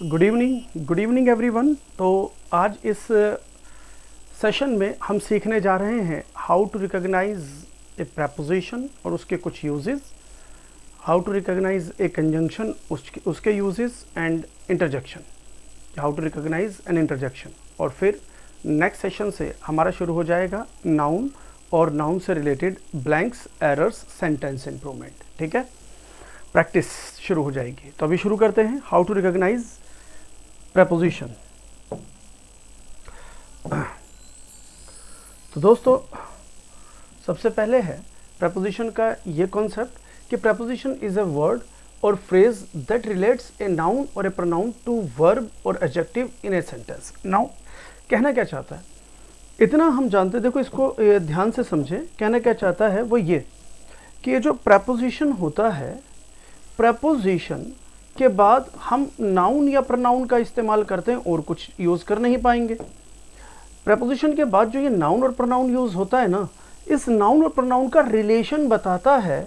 Good evening everyone. तो आज इस सेशन में हम सीखने जा रहे हैं how to recognise a preposition और उसके कुछ uses, how to recognise a conjunction उसके uses and interjection, how to recognise an interjection. और फिर नेक्स्ट सेशन से हमारा शुरू हो जाएगा नाउन और नाउन से related blanks, errors, sentence improvement. ठीक है, प्रैक्टिस शुरू हो जाएगी। तो अभी शुरू करते हैं हाउ टू रिकॉग्नाइज प्रपोजिशन। तो दोस्तों सबसे पहले है प्रपोजिशन का ये कॉन्सेप्ट कि प्रपोजिशन इज अ वर्ड और phrase that relates a noun और ए प्रोनाउन टू वर्ब और adjective in a sentence. Now कहना क्या चाहता है, इतना हम जानते, देखो इसको ध्यान से समझें। कहना क्या चाहता है वो ये कि ये जो प्रपोजिशन होता है, प्रपोजिशन के बाद हम नाउन या प्रोनाउन का इस्तेमाल करते हैं और कुछ यूज़ कर नहीं पाएंगे। प्रपोजिशन के बाद जो ये नाउन और प्रोनाउन यूज़ होता है ना, इस नाउन और प्रोनाउन का रिलेशन बताता है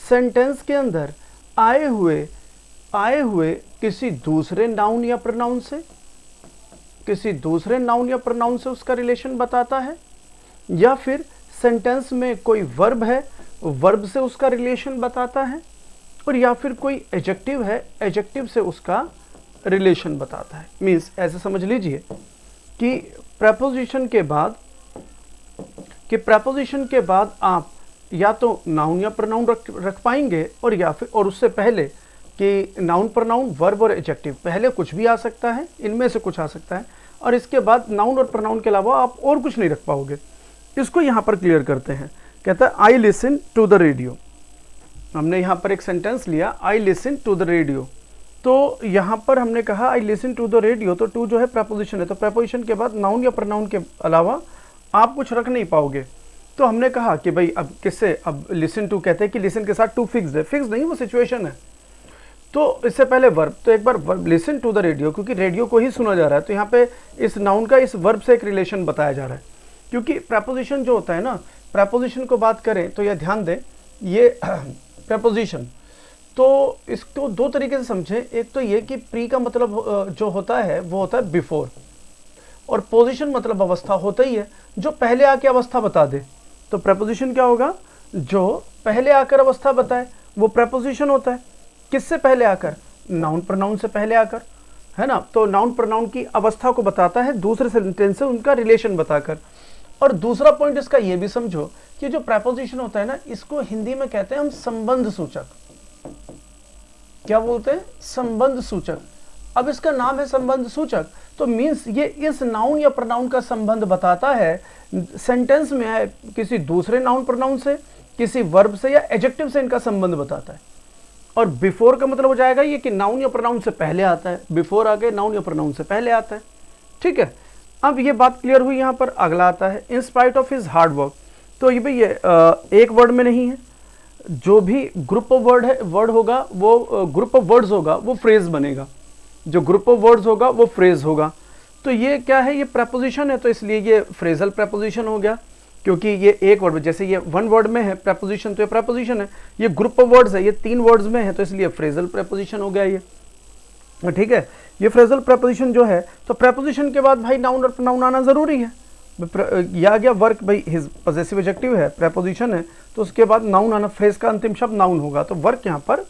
सेंटेंस के अंदर आए हुए किसी दूसरे नाउन या प्रोनाउन से, किसी दूसरे नाउन या प्रोनाउन से उसका रिलेशन बताता है, या फिर सेंटेंस में कोई वर्ब है, वर्ब से उसका रिलेशन बताता है, और या फिर कोई एडजेक्टिव है, एडजेक्टिव से उसका रिलेशन बताता है। मीन्स ऐसे समझ लीजिए कि प्रपोजिशन के बाद आप या तो नाउन या प्रोनाउन रख पाएंगे, और या फिर और उससे पहले कि नाउन, प्रोनाउन, वर्ब और एडजेक्टिव, पहले कुछ भी आ सकता है, इनमें से कुछ आ सकता है, और इसके बाद नाउन और प्रोनाउन के अलावा आप और कुछ नहीं रख पाओगे। इसको यहाँ पर क्लियर करते हैं। कहता है I listen to the radio. हमने यहाँ पर एक सेंटेंस लिया, I listen to the radio. तो यहाँ पर हमने कहा I listen to the radio, तो टू जो है प्रपोजिशन है, तो प्रपोजिशन के बाद नाउन या प्रोनाउन के अलावा आप कुछ रख नहीं पाओगे। तो हमने कहा कि भाई अब किससे, अब लिसन टू कहते हैं कि लिसन के साथ टू फिक्स है, फिक्स नहीं, वो सिचुएशन है। तो इससे पहले वर्ब, तो एक बार verb listen to the radio, क्योंकि रेडियो को ही सुना जा रहा है, तो यहाँ पे इस नाउन का इस वर्ब से एक रिलेशन बताया जा रहा है। क्योंकि प्रपोजिशन जो होता है ना, प्रपोजिशन को बात करें तो यह ध्यान दें, ये प्रपोजिशन तो इसको दो तरीके से समझें। एक तो ये कि प्री का मतलब जो होता है वो होता है बिफोर, और पोजीशन मतलब अवस्था होता ही है जो पहले आके अवस्था बता दे। तो प्रपोजिशन क्या होगा, जो पहले आकर अवस्था बताए वो प्रपोजिशन होता है। किससे पहले आकर, नाउन प्रोनाउन से पहले आकर, है ना। तो नाउन प्रोनाउन की अवस्था को बताता है दूसरे सेंटेंस से उनका रिलेशन बताकर। और दूसरा पॉइंट इसका ये भी समझो कि जो प्रपोजिशन होता है ना, इसको हिंदी में कहते हैं हम संबंध सूचक। क्या बोलते हैं, संबंध सूचक। अब इसका नाम है संबंध सूचक, तो मीन्स ये इस नाउन या प्रोनाउन का संबंध बताता है सेंटेंस में है किसी दूसरे नाउन प्रोनाउन से, किसी वर्ब से या एडजेक्टिव से इनका संबंध बताता है। और बिफोर का मतलब हो जाएगा ये कि नाउन या प्रोनाउन से पहले आता है, बिफोर आगे नाउन या प्रोनाउन से पहले आता है। ठीक है, अब ये बात क्लियर हुई। यहाँ पर अगला आता है in spite of his hard work. तो ये भाई ये एक वर्ड में नहीं है, जो भी ग्रुप ऑफ वर्ड होगा वो ग्रुप ऑफ वर्ड्स होगा वो फ्रेज बनेगा, जो ग्रुप ऑफ वर्ड्स होगा वो फ्रेज होगा। तो ये क्या है, ये प्रपोजिशन है, तो इसलिए ये फ्रेजल प्रपोजिशन हो गया, क्योंकि ये एक वर्ड में, जैसे ये वन वर्ड में है प्रपोजिशन तो ये प्रपोजिशन है, ये ग्रुप ऑफ वर्ड्स है, ये तीन वर्ड्स में है, तो इसलिए फ्रेजल प्रपोजिशन हो गया ये। ठीक है, ये फ्रेजल प्रपोजिशन जो है, तो प्रपोजिशन के बाद भाई नाउन और प्रोनाउन आना जरूरी है। या गया वर्क, भाई हिज पॉजेसिव एडजेक्टिव है, प्रपोजिशन है, तो उसके बाद नाउन आना, फ्रेज का अंतिम शब्द नाउन होगा, तो वर्क यहाँ पर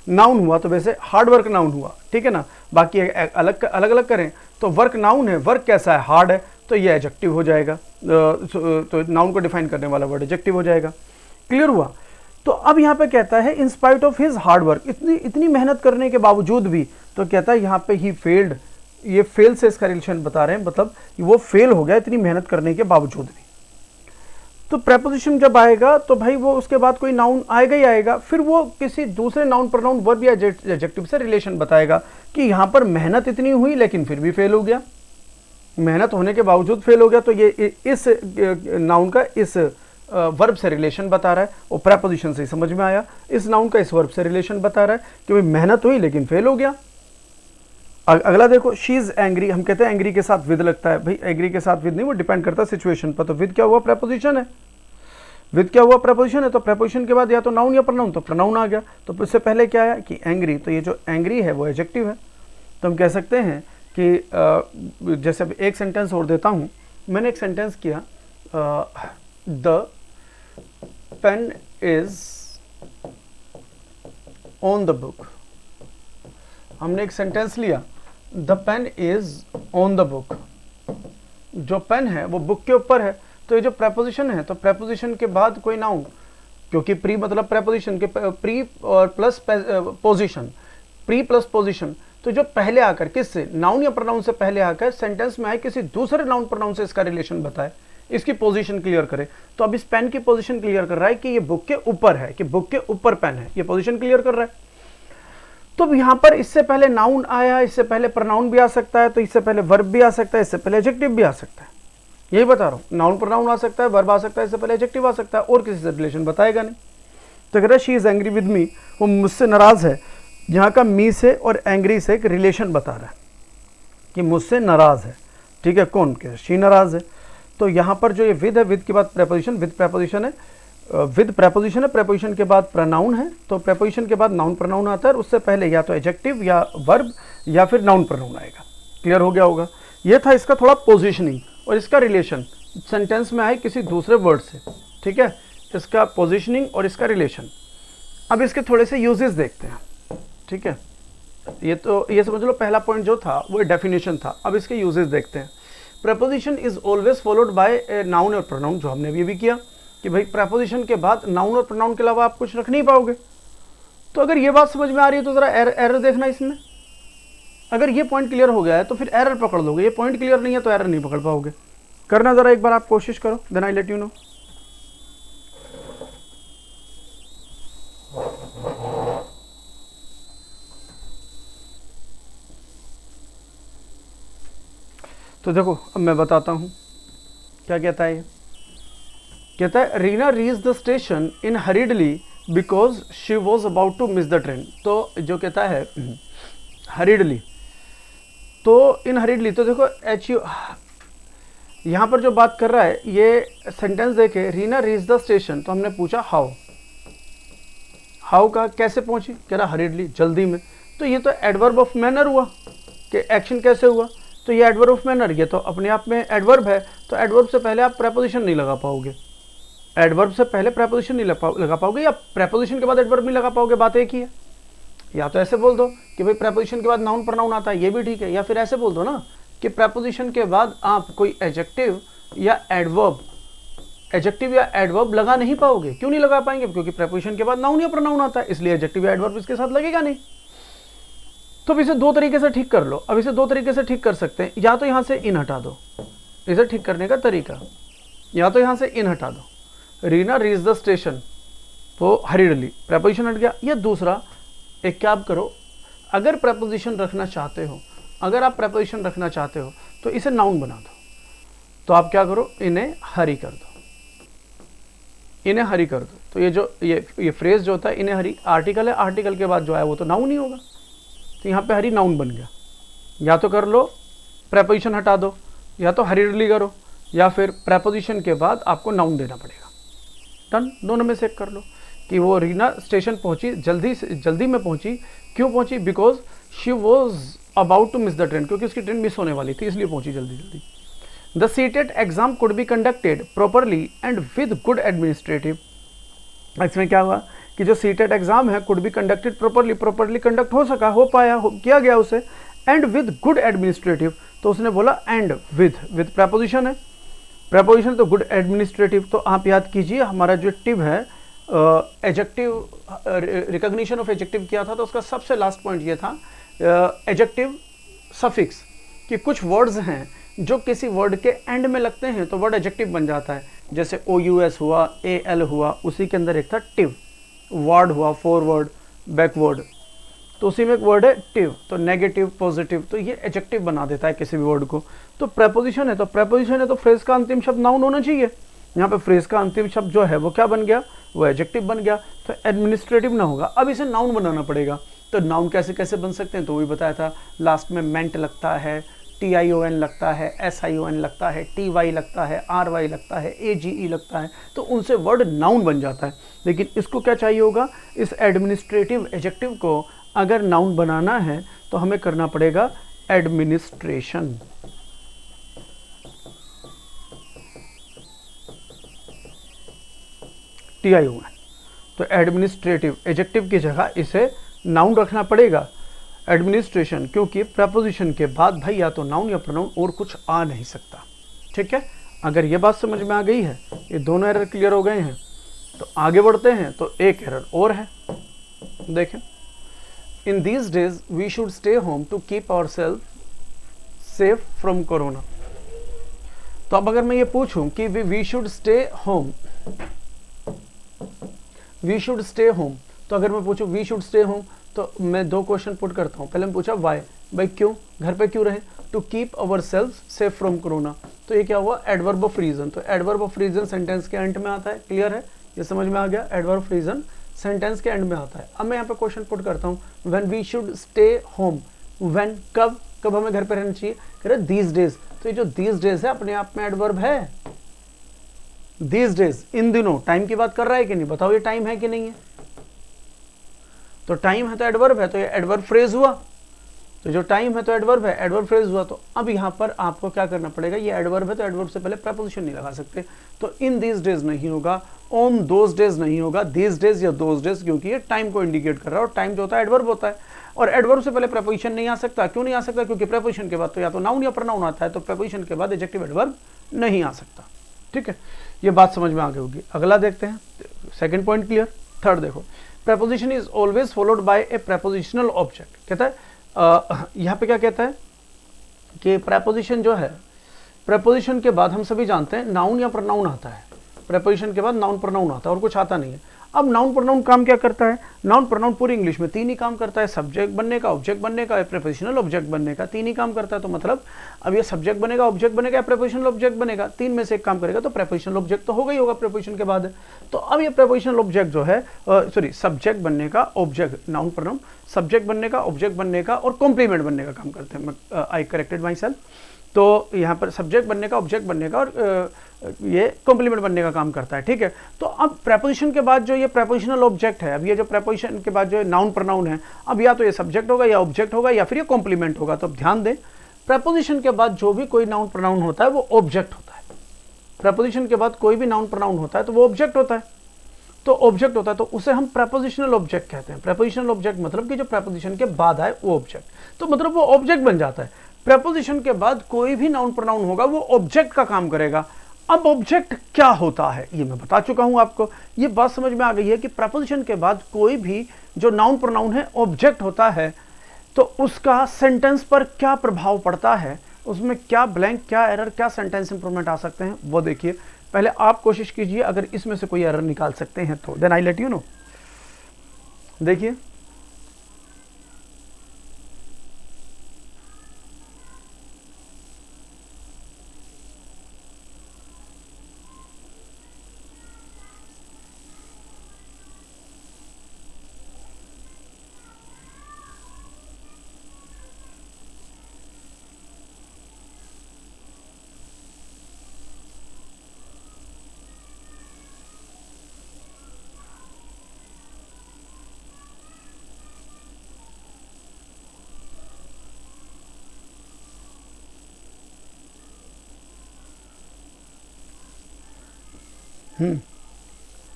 नाउन हुआ, तो वैसे हार्ड वर्क नाउन हुआ। ठीक है ना, बाकी अलग अलग करें तो वर्क नाउन है, वर्क कैसा है, हार्ड है, तो ये एडजेक्टिव हो जाएगा। तो नाउन को डिफाइन करने वाला वर्ड एडजेक्टिव हो जाएगा। क्लियर हुआ। तो अब यहाँ पे कहता है in spite of his hard work, इतनी मेहनत करने के बावजूद भी, तो कहता है यहाँ पे ही फेल्ड, ये फेल से इसका रिलेशन बता रहे हैं, मतलब वो फेल हो गया इतनी मेहनत करने के बावजूद भी। तो प्रपोजिशन जब आएगा तो भाई वो उसके बाद कोई नाउन आएगा ही आएगा, फिर वो किसी दूसरे नाउन प्रोनाउन वर्ब या एडजेक्टिव से रिलेशन बताएगा कि यहाँ पर मेहनत इतनी हुई लेकिन फिर भी फेल हो गया, मेहनत होने के बावजूद फेल हो गया, तो ये इस नाउन का इस वर्ब से रिलेशन बता रहा है। और प्रपोजिशन से समझ में आया, इस नाउन का इस वर्ब से रिलेशन बता रहा है कि भाई मेहनत हुई लेकिन फेल हो गया। अगला देखो, शी इज एंग्री। हम कहते हैं एंग्री के साथ विद लगता है, भाई एंग्री के साथ विद नहीं, वो डिपेंड करता है सिचुएशन पर। तो विद क्या हुआ, प्रपोजिशन है। विद क्या हुआ, प्रेपोजिशन है, तो प्रेपोजिशन के बाद या तो नाउन या प्रोनाउन, तो प्रोनाउन आ गया। तो इससे पहले क्या है कि एंग्री, तो ये जो एंग्री है वो एडजेक्टिव है। तो हम कह सकते हैं कि जैसे एक सेंटेंस और देता हूँ, मैंने एक सेंटेंस किया, the pen is on the book. हमने एक सेंटेंस लिया, the pen is on the book, जो पेन है वो बुक के ऊपर है। तो ये जो प्रेपोजिशन है, तो प्रेपोजिशन के बाद कोई नाउन, क्योंकि प्री मतलब प्रेपोजिशन के प्री और plus position, pre plus position, तो जो पहले आकर किससे, नाउन या प्रोनाउन से पहले आकर सेंटेंस में आए किसी दूसरे नाउन प्रोनाउन से इसका रिलेशन बताए, इसकी पोजीशन क्लियर करे। तो अब इस पेन की पोजीशन क्लियर कर रहा है कि ये बुक के ऊपर है, कि बुक के ऊपर पेन है, ये पोजीशन क्लियर कर रहा है। तो यहाँ पर इससे पहले नाउन आया, इससे पहले प्रोनाउन भी आ सकता है, तो इससे पहले वर्ब भी आ सकता है, इससे पहले एडजेक्टिव भी आ सकता है। यही बता रहा हूँ, नाउन प्रोनाउन आ सकता है, वर्ब आ सकता है, इससे पहले एडजेक्टिव आ सकता है, और किसी से रिलेशन बताएगा नहीं। तो कह रहा है she is angry with me, वो मुझसे नाराज है। यहाँ का मी से और एंग्री से एक रिलेशन बता रहा है कि मुझसे नाराज है। ठीक है, कौन, क्या शी नाराज है। तो यहाँ पर जो ये विद है, विद के बाद प्रेपोजिशन, विद प्रेपोजिशन है, विद प्रेपोजिशन है, प्रेपोजिशन के बाद प्रोनाउन है। तो प्रेपोजिशन के बाद नाउन प्रोनाउन आता है, उससे पहले या तो एडजेक्टिव या वर्ब या फिर नाउन प्रोनाउन आएगा। क्लियर हो गया होगा। ये था इसका थोड़ा पोजीशनिंग और इसका रिलेशन, सेंटेंस में आए किसी दूसरे वर्ड से। ठीक है, इसका पोजीशनिंग और इसका रिलेशन। अब इसके थोड़े से यूजेस देखते हैं। ठीक है, ये समझ लो पहला पॉइंट जो था वो डेफिनेशन था। अब इसके यूजेस देखते हैं। Preposition is always followed by a noun और प्रोनाउन, जो हमने भी किया कि भाई प्रेपोजिशन के बाद नाउन और प्रोनाउन के अलावा आप कुछ रख नहीं पाओगे। तो अगर ये बात समझ में आ रही है तो ज़रा एरर देखना इसमें। अगर ये पॉइंट क्लियर हो गया है तो फिर एरर पकड़ लोगे, ये पॉइंट क्लियर नहीं है तो एरर नहीं पकड़ पाओगे। करना ज़रा एक बार आप कोशिश करो, then I let you know. तो देखो अब मैं बताता हूँ क्या कहता है। कहता है Reena reach the station in hurriedly because she was about to miss the train. तो जो कहता है हरीडली, तो इन हरीडली, तो देखो एच यू यहाँ पर जो बात कर रहा है, ये सेंटेंस देखे, रीना रीच द स्टेशन, तो हमने पूछा हाउ, हाउ का कैसे पहुंची, कह रहा हरीडली, जल्दी में। तो ये तो एडवर्ब ऑफ मैनर हुआ कि एक्शन कैसे हुआ। तो ये एडवर्ब ऑफ मैनर, ये तो अपने आप में एडवर्ब है। तो एडवर्ब से पहले आप प्रेपोजिशन नहीं लगा पाओगे, एडवर्ब से पहले प्रेपोजिशन नहीं लगा पाओगे, या प्रेपोजिशन के बाद एडवर्ब नहीं लगा पाओगे, बात एक ही है। या तो ऐसे बोल दो कि भाई प्रेपोजिशन के बाद नाउन प्रोनाउन आता है, ये भी ठीक है। या फिर ऐसे बोल दो ना कि प्रेपोजिशन के बाद आप कोई एडजेक्टिव या एडवर्ब, एडजेक्टिव या एडवर्ब लगा नहीं पाओगे। क्यों नहीं लगा पाएंगे? क्योंकि प्रेपोजिशन के बाद नाउन या प्रोनाउन आता है, इसलिए एडजेक्टिव या एडवर्ब इसके साथ लगेगा नहीं। तो अब इसे दो तरीके से ठीक कर लो। अब इसे दो तरीके से ठीक कर सकते हैं, या तो यहाँ से इन हटा दो, इसे ठीक करने का तरीका, या तो यहाँ से इन हटा दो, रीना रीच द स्टेशन, तो हरीडली प्रेपोजिशन हट गया। या दूसरा एक क्या आप करो, अगर प्रेपोजिशन रखना चाहते हो, अगर आप प्रेपोजिशन रखना चाहते हो तो इसे नाउन बना दो। तो आप क्या करो, इन्हें हरी कर दो, इन्हें हरी कर दो। तो ये जो ये फ्रेज जो होता है इन्हें हरी, आर्टिकल है, आर्टिकल के बाद जो आया वो तो नाउन ही होगा। तो यहाँ पे हरी नाउन बन गया। या तो कर लो प्रेपोजिशन हटा दो, या तो हरीडली करो, या फिर प्रेपोजिशन के बाद आपको नाउन देना पड़ेगा। डन, दोनों में से कर लो कि वो रीना स्टेशन पहुंची, जल्दी में पहुंची। क्यों पहुंची? Because she was about to miss the train, क्योंकि उसकी ट्रेन मिस होने वाली थी, इसलिए पहुंची जल्दी। The seated exam could be conducted properly and with good administrative. इसमें क्या हुआ कि जो सीटेड एग्जाम है could be conducted properly conduct हो सका, हो पाया, किया गया उसे, एंड विद गुड एडमिनिस्ट्रेटिव। तो उसने बोला एंड विद प्रेपोजिशन है, प्रेपोजिशन तो गुड एडमिनिस्ट्रेटिव। तो आप याद कीजिए हमारा जो टिव है एडजेक्टिव, रिकॉग्निशन ऑफ एडजेक्टिव किया था, तो उसका सबसे लास्ट पॉइंट ये था एडजेक्टिव सफिक्स, कि कुछ वर्ड्स हैं जो किसी वर्ड के एंड में लगते हैं तो वर्ड एडजेक्टिव बन जाता है। जैसे OUS हुआ, AL हुआ, उसी के अंदर एक था टिव, वर्ड हुआ, फॉरवर्ड, बैकवर्ड, तो उसी में एक वर्ड है टिव। तो नेगेटिव, पॉजिटिव, तो ये एडजेक्टिव बना देता है किसी भी वर्ड को। तो प्रेपोजिशन है, तो प्रेपोजिशन है तो फ्रेज का अंतिम शब्द नाउन होना चाहिए। यहाँ पे फ्रेज का अंतिम शब्द जो है वो क्या बन गया, वो एडजेक्टिव बन गया, तो एडमिनिस्ट्रेटिव ना होगा। अब इसे नाउन बनाना पड़ेगा। तो नाउन कैसे कैसे बन सकते हैं, तो वही बताया था, लास्ट में मेंट लगता है, TION लगता है, SION लगता है, TY लगता है, RY लगता है, AGE लगता है, तो उनसे वर्ड नाउन बन जाता है। लेकिन इसको क्या चाहिए होगा, इस एडमिनिस्ट्रेटिव एडजेक्टिव को अगर नाउन बनाना है तो हमें करना पड़ेगा एडमिनिस्ट्रेशन। TION, तो एडमिनिस्ट्रेटिव एडजेक्टिव की जगह इसे नाउन रखना पड़ेगा, एडमिनिस्ट्रेशन, क्योंकि प्रपोजिशन के बाद भाई या तो नाउन या प्रोनाउन और कुछ आ नहीं सकता। ठीक है, अगर ये बात समझ में आ गई है, ये दोनों एरर क्लियर हो गए हैं, तो आगे बढ़ते हैं। तो एक एरर और है, देखें, in these days we should stay home to keep our self safe from corona. तो अब अगर मैं ये पूछूं कि we should stay home, we should stay home, तो अगर मैं पूछूं वी शुड स्टे होम, तो मैं दो क्वेश्चन पुट करता हूं। पहले मैं पूछा वाई, भाई क्यों, घर पे क्यों रहे, to keep our self safe from corona. तो ये क्या हुआ, एडवर्ब ऑफ रीजन। तो एडवर्ब ऑफ रीजन सेंटेंस के एंड में आता है, क्लियर है, ये समझ में आ गया, एडवर्ब ऑफ रीजन सेंटेंस के एंड में आता है। अब मैं यहाँ पे क्वेश्चन पुट करता हूँ, when we should stay home, when, कब, कब हमें घर पे रहना चाहिए, कह रहे दीज डेज। तो ये जो दीज डेज है अपने आप में एडवर्ब है, दीज डेज, इन दिनों, टाइम की बात कर रहा है कि नहीं, बताओ ये टाइम है कि नहीं है, तो टाइम है तो एडवर्ब है, तो ये एडवर्ब फ्रेज हुआ। तो जो टाइम है तो एडवर्ब है, एडवर्ब फ्रेज हुआ। तो अब यहाँ पर आपको क्या करना पड़ेगा, ये एडवर्ब है तो एडवर्ब से पहले प्रपोजिशन नहीं लगा सकते, तो इन दीज डेज नहीं होगा, ऑन दोज डेज नहीं होगा, दीज डेज या दोज डेज, क्योंकि ये टाइम को इंडिकेट कर रहा है और टाइम जो होता है एडवर्ब होता है, और एडवर्ब से पहले प्रपोजिशन नहीं आ सकता। क्यों नहीं आ सकता, क्योंकि प्रपोजिशन के बाद तो या तो नाउन या प्रोनाउन आता है, तो प्रपोजिशन के बाद एडजेक्टिव एडवर्ब नहीं आ सकता। ठीक है, ये बात समझ में आ गई होगी। अगला देखते हैं, सेकंड पॉइंट क्लियर। थर्ड देखो, preposition is always followed by a prepositional object। कहता है यहाँ पे क्या कहता है कि preposition जो है, preposition के बाद हम सभी जानते हैं नाउन या प्रोनाउन आता है, preposition के बाद नाउन प्रोनाउन आता है और कुछ आता नहीं है। अब नाउन प्रोनाउन काम क्या करता है, नाउन प्रोनाउन पूरी इंग्लिश में तीन ही काम करता है, सब्जेक्ट बनने का, ऑब्जेक्ट बनने का, प्रेपोजिशनल ऑब्जेक्ट बनने का, तीन ही काम करता है। तो मतलब अब ये सब्जेक्ट बनेगा, ऑब्जेक्ट बनेगा, प्रेपोजिशनल ऑब्जेक्ट बनेगा, तीन में से एक काम करेगा, तो प्रेपोजिशनल ऑब्जेक्ट तो होगा ही होगा प्रेपोजिशन के बाद। तो अब ये प्रेपोजिशनल ऑब्जेक्ट जो है, सॉरी, सब्जेक्ट बनने का, ऑब्जेक्ट, नाउन प्रोनाउन सब्जेक्ट बनने का, ऑब्जेक्ट बनने का और कॉम्प्लीमेंट बनने का काम करते हैं। आई करेक्टेड माई सेल्फ। तो यहाँ पर सब्जेक्ट बनने का, ऑब्जेक्ट बनने का और ये कॉम्प्लीमेंट बनने का काम करता है। ठीक है, तो अब प्रेपोजिशन के बाद जो ये प्रेपोजिशनल ऑब्जेक्ट है, अब ये जो प्रेपोजिशन के बाद जो नाउन प्रोनाउन है, अब या तो ये सब्जेक्ट होगा या ऑब्जेक्ट होगा या फिर ये कॉम्प्लीमेंट होगा। तो अब ध्यान दें, प्रेपोजिशन के बाद जो भी कोई नाउन प्रोनाउन होता है वो ऑब्जेक्ट होता है। प्रेपोजिशन के बाद कोई भी नाउन प्रोनाउन होता है तो वो ऑब्जेक्ट होता है, तो ऑब्जेक्ट होता है, तो उसे हम प्रेपोजिशनल ऑब्जेक्ट कहते हैं। प्रेपोजिशनल ऑब्जेक्ट मतलब कि जो प्रेपोजिशन के बाद आए वो ऑब्जेक्ट, तो मतलब वो ऑब्जेक्ट बन जाता है। प्रेपोजिशन के बाद कोई भी नाउन प्रोनाउन होगा वो ऑब्जेक्ट का काम करेगा। अब ऑब्जेक्ट क्या होता है ये मैं बता चुका हूं आपको, ये बात समझ में आ गई है कि प्रेपोजिशन के बाद कोई भी जो नाउन प्रोनाउन है ऑब्जेक्ट होता है, तो उसका सेंटेंस पर क्या प्रभाव पड़ता है, उसमें क्या ब्लैंक, क्या एरर, क्या सेंटेंस इंप्रूवमेंट आ सकते हैं, वो देखिए। पहले आप कोशिश कीजिए, अगर इसमें से कोई एरर निकाल सकते हैं तो then I let you know. देखिए,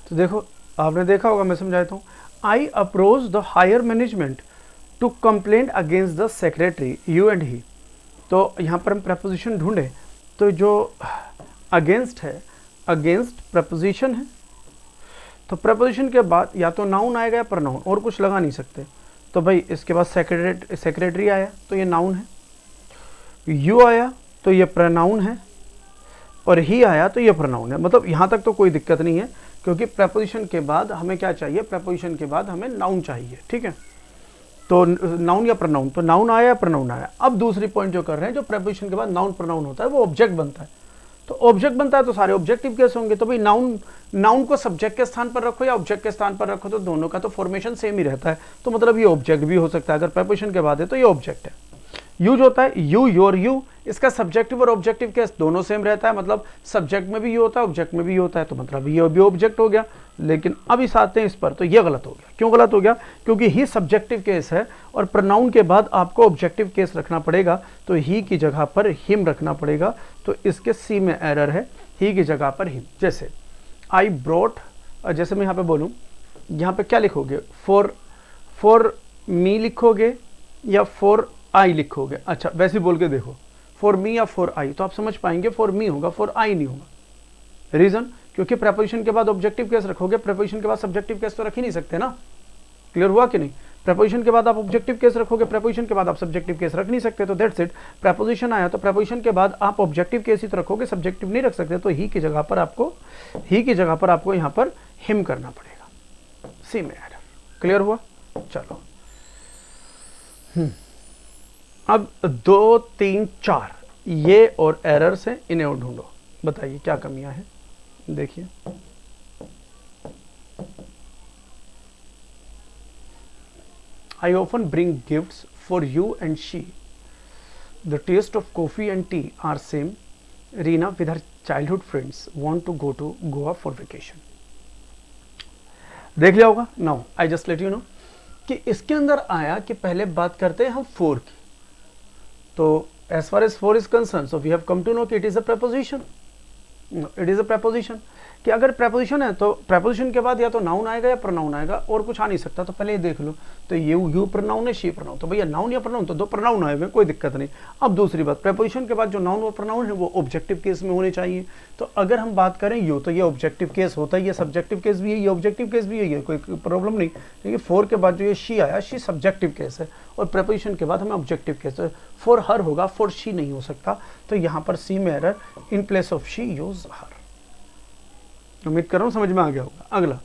तो देखो, आपने देखा होगा, मैं समझाता हूँ। I approach the higher management to complaint against the secretary you and he. तो यहाँ पर हम प्रपोजिशन ढूंढे, तो जो अगेंस्ट है, अगेंस्ट प्रपोजिशन है, तो प्रपोजिशन के बाद या तो नाउन आएगा या प्रोनाउन, और कुछ लगा नहीं सकते। तो भाई इसके बाद सेक्रेटरी आया तो ये नाउन है, यू आया तो ये प्रोनाउन है, और ही आया तो ये प्रोनाउन है। मतलब यहाँ तक तो कोई दिक्कत नहीं है, क्योंकि प्रपोजिशन के बाद हमें क्या चाहिए, प्रपोजिशन के बाद हमें नाउन चाहिए। ठीक है, तो नाउन या प्रोनाउन, तो नाउन आया, प्रोनाउन आया। अब दूसरी पॉइंट जो कर रहे हैं, जो प्रपोजिशन के बाद नाउन प्रोनाउन होता है वो ऑब्जेक्ट बनता है। तो ऑब्जेक्ट बनता है तो सारे ऑब्जेक्टिव केस होंगे। तो भाई नाउन को सब्जेक्ट के स्थान पर रखो या ऑब्जेक्ट के स्थान पर रखो, तो दोनों का तो फॉर्मेशन सेम ही रहता है। तो मतलब ये ऑब्जेक्ट भी हो सकता है, अगर प्रपोजिशन के बाद है तो ये ऑब्जेक्ट है। यूज होता है यू, योर, यू। इसका सब्जेक्टिव और ऑब्जेक्टिव केस दोनों सेम रहता है, मतलब सब्जेक्ट में भी यू होता है, ऑब्जेक्ट में भी यू होता है, तो मतलब ये भी ऑब्जेक्ट हो गया। लेकिन अब इस आते हैं इस पर, तो ये गलत हो गया। क्यों गलत हो गया? क्योंकि ही सब्जेक्टिव केस है और प्रोनाउन के बाद आपको ऑब्जेक्टिव केस रखना पड़ेगा, तो ही की जगह पर हिम रखना पड़ेगा। तो इसके सी में एरर है, ही की जगह पर हिम। जैसे आई ब्रॉट, जैसे मैं यहाँ पे बोलूँ, यहाँ पे क्या लिखोगे? फॉर मी लिखोगे या फॉर आई लिखोगे? अच्छा वैसे बोल के देखो, फॉर मी या फॉर आई, तो आप समझ पाएंगे फॉर मी होगा, फॉर आई नहीं होगा। रीजन, क्योंकि प्रेपोजिशन के बाद ऑब्जेक्टिव केस रखोगे, प्रेपोजिशन के बाद सब्जेक्टिव केस तो रख ही नहीं सकते ना। क्लियर हुआ कि नहीं? प्रेपोजिशन के बाद आप ऑब्जेक्टिव केस रखोगे, प्रेपोजिशन के बाद आप सब्जेक्टिव केस रख नहीं सकते, तो दैट्स इट। प्रेपोजिशन आया तो प्रेपोजिशन के बाद आप ऑब्जेक्टिव केस ही तो रखोगे, सब्जेक्टिव नहीं रख सकते, तो ही की जगह पर आपको यहाँ पर हिम करना पड़ेगा। सी में एरर। क्लियर हुआ? चलो अब 2, 3, 4 ये और एरर्स हैं, इन्हें और ढूंढो। बताइए क्या कमियां हैं? देखिए I often bring gifts for you and she. The taste of coffee and tea are same. Reena with her childhood friends want to go to Goa for vacation. देख लिया होगा। Now I just let you no कि इसके अंदर आया कि पहले बात करते हैं हम फोर की। तो as far as for is concerned, so we have come to know कि it is a preposition. It is a preposition कि अगर प्रपोजिशन है तो प्रपोजिशन के बाद या तो नाउन आएगा या प्रोनाउन आएगा, और कुछ आ नहीं सकता। तो पहले ये देख लो, तो यू प्रोनाउन है, शी प्रोनाउन, तो भैया नाउन या प्रोनाउन, तो दो प्रोनाउन आए हुए, कोई दिक्कत नहीं। अब दूसरी बात, प्रपोजिशन के बाद जो नाउन और प्रोनाउन है वो ऑब्जेक्टिव केस में होने चाहिए। तो अगर हम बात करें यू, तो ये ऑब्जेक्टिव केस होता है, ये सब्जेक्टिव केस भी है, ये ऑब्जेक्टिव केस भी है, ये कोई प्रॉब्लम नहीं। लेकिन फोर के बाद जो ये शी आया, शी सब्जेक्टिव केस है, और प्रपोजिशन के बाद हमें ऑब्जेक्टिव केस है। फॉर हर होगा, फॉर शी नहीं हो सकता। तो यहाँ पर सी में error, in place of she use her. उम्मीद कर रहा हूँ समझ में आ गया होगा। अगला,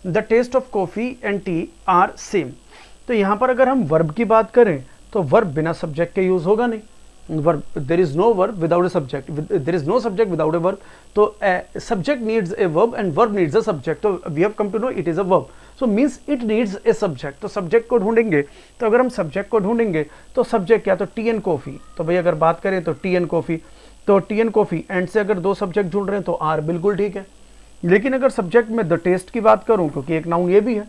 the taste of coffee and tea are same. तो यहाँ पर अगर हम वर्ब की बात करें तो वर्ब बिना सब्जेक्ट के यूज होगा नहीं। Verb, there is no verb without a subject, there is no subject without a verb. तो subject needs a verb and verb needs a subject. तो we have come to know it is a verb, so means it needs a subject. तो subject को ढूंढेंगे, तो अगर हम subject को ढूंढेंगे तो सब्जेक्ट क्या? तो टी एंड कॉफी। तो भाई अगर बात करें तो टी एंड कॉफी, तो टी एंड कॉफी एंड से अगर दो सब्जेक्ट ढूंढ रहे हैं तो आर बिल्कुल ठीक है। लेकिन अगर सब्जेक्ट में द टेस्ट की बात करूं, क्योंकि एक नाउन ये भी है,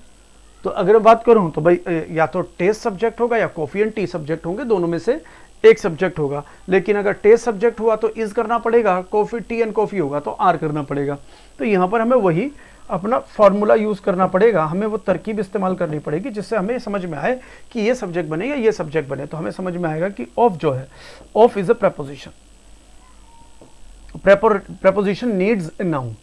तो अगर बात करूं तो भाई या तो टेस्ट सब्जेक्ट होगा या कॉफी एंड टी सब्जेक्ट होंगे, दोनों में से एक सब्जेक्ट होगा। लेकिन अगर टेस्ट सब्जेक्ट हुआ तो इज करना पड़ेगा, कॉफी टी एंड कॉफी होगा तो आर करना पड़ेगा। तो यहाँ पर हमें वही अपना फॉर्मूला यूज करना पड़ेगा, हमें वो तरकीब इस्तेमाल करनी पड़ेगी जिससे हमें समझ में आए कि ये सब्जेक्ट बने या ये सब्जेक्ट बने। तो हमें समझ में आएगा कि ऑफ जो है, of is a preposition. Preposition needs a noun,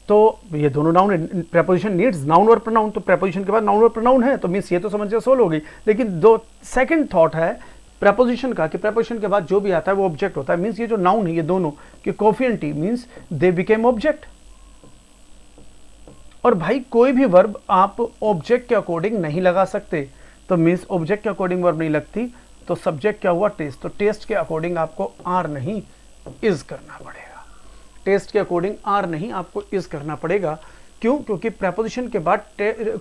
तो ये दोनों नाउन, प्रपोजिशन नीड्स नाउन और प्रोनाउन। तो प्रपोजिशन के बाद नाउन और प्रोनाउन है, तो मीन्स ये तो समझ के सोल्व हो गई। लेकिन दो सेकंड थॉट है प्रपोजिशन का कि प्रपोजिशन के बाद जो भी आता है वो ऑब्जेक्ट होता है। मीन्स ये जो नाउन है ये दोनों कि coffee and T, means they became object. और भाई कोई भी वर्ब आप ऑब्जेक्ट के अकॉर्डिंग नहीं लगा सकते, तो मीन्स ऑब्जेक्ट के अकॉर्डिंग वर्ब नहीं लगती, तो सब्जेक्ट क्या हुआ? टेस्ट। तो टेस्ट के अकॉर्डिंग आपको आर नहीं इज करना पड़ेगा। टेस्ट के अकॉर्डिंग आर नहीं, आपको इज करना पड़ेगा। क्यों? क्योंकि प्रपोजिशन के बाद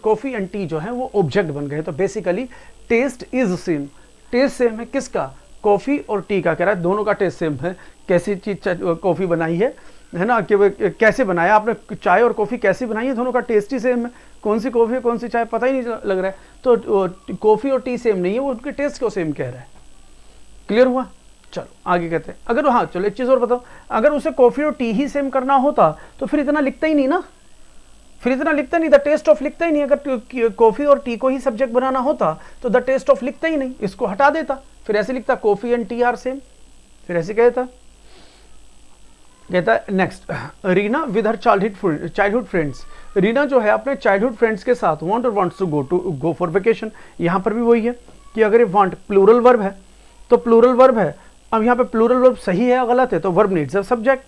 कॉफी एंड टी जो है वो ऑब्जेक्ट बन गए। तो basically taste is same. Taste same है किसका? कॉफी और टी का। कह रहा है दोनों का टेस्ट सेम है। कैसी चीज कॉफी बनाई है ना, कि कैसे बनाया आपने, चाय और कॉफी कैसी बनाई है, दोनों का टेस्ट ही सेम है। कौन सी कॉफी कौन सी चाय पता ही नहीं लग रहा है। तो कॉफी और टी सेम नहीं है, वो उनके टेस्ट को सेम कह रहा है। क्लियर हुआ? चलो आगे कहते हैं। अगर हाँ चलो एक चीज और बताओ, अगर उसे कॉफी और टी ही सेम करना होता तो फिर इतना लिखता ही नहीं ना, फिर इतना लिखता नहीं, द टेस्ट ऑफ लिखता ही नहीं। अगर कॉफी और टी को ही सब्जेक्ट बनाना होता तो द टेस्ट ऑफ लिखता ही नहीं, इसको हटा देता, फिर ऐसे लिखता coffee and tea are same, फिर ऐसे कहता है next, Reena with her childhood friends. Reena जो है अपने चाइल्डहुड फ्रेंड्स के साथ वांट और wants to go for vacation. यहाँ पर भी वही है कि अगर ये वांट प्लूरल वर्ब है तो प्लूरल वर्ब है। अब यहाँ पे प्लूरल वर्ब सही है या गलत है? तो verb needs a subject,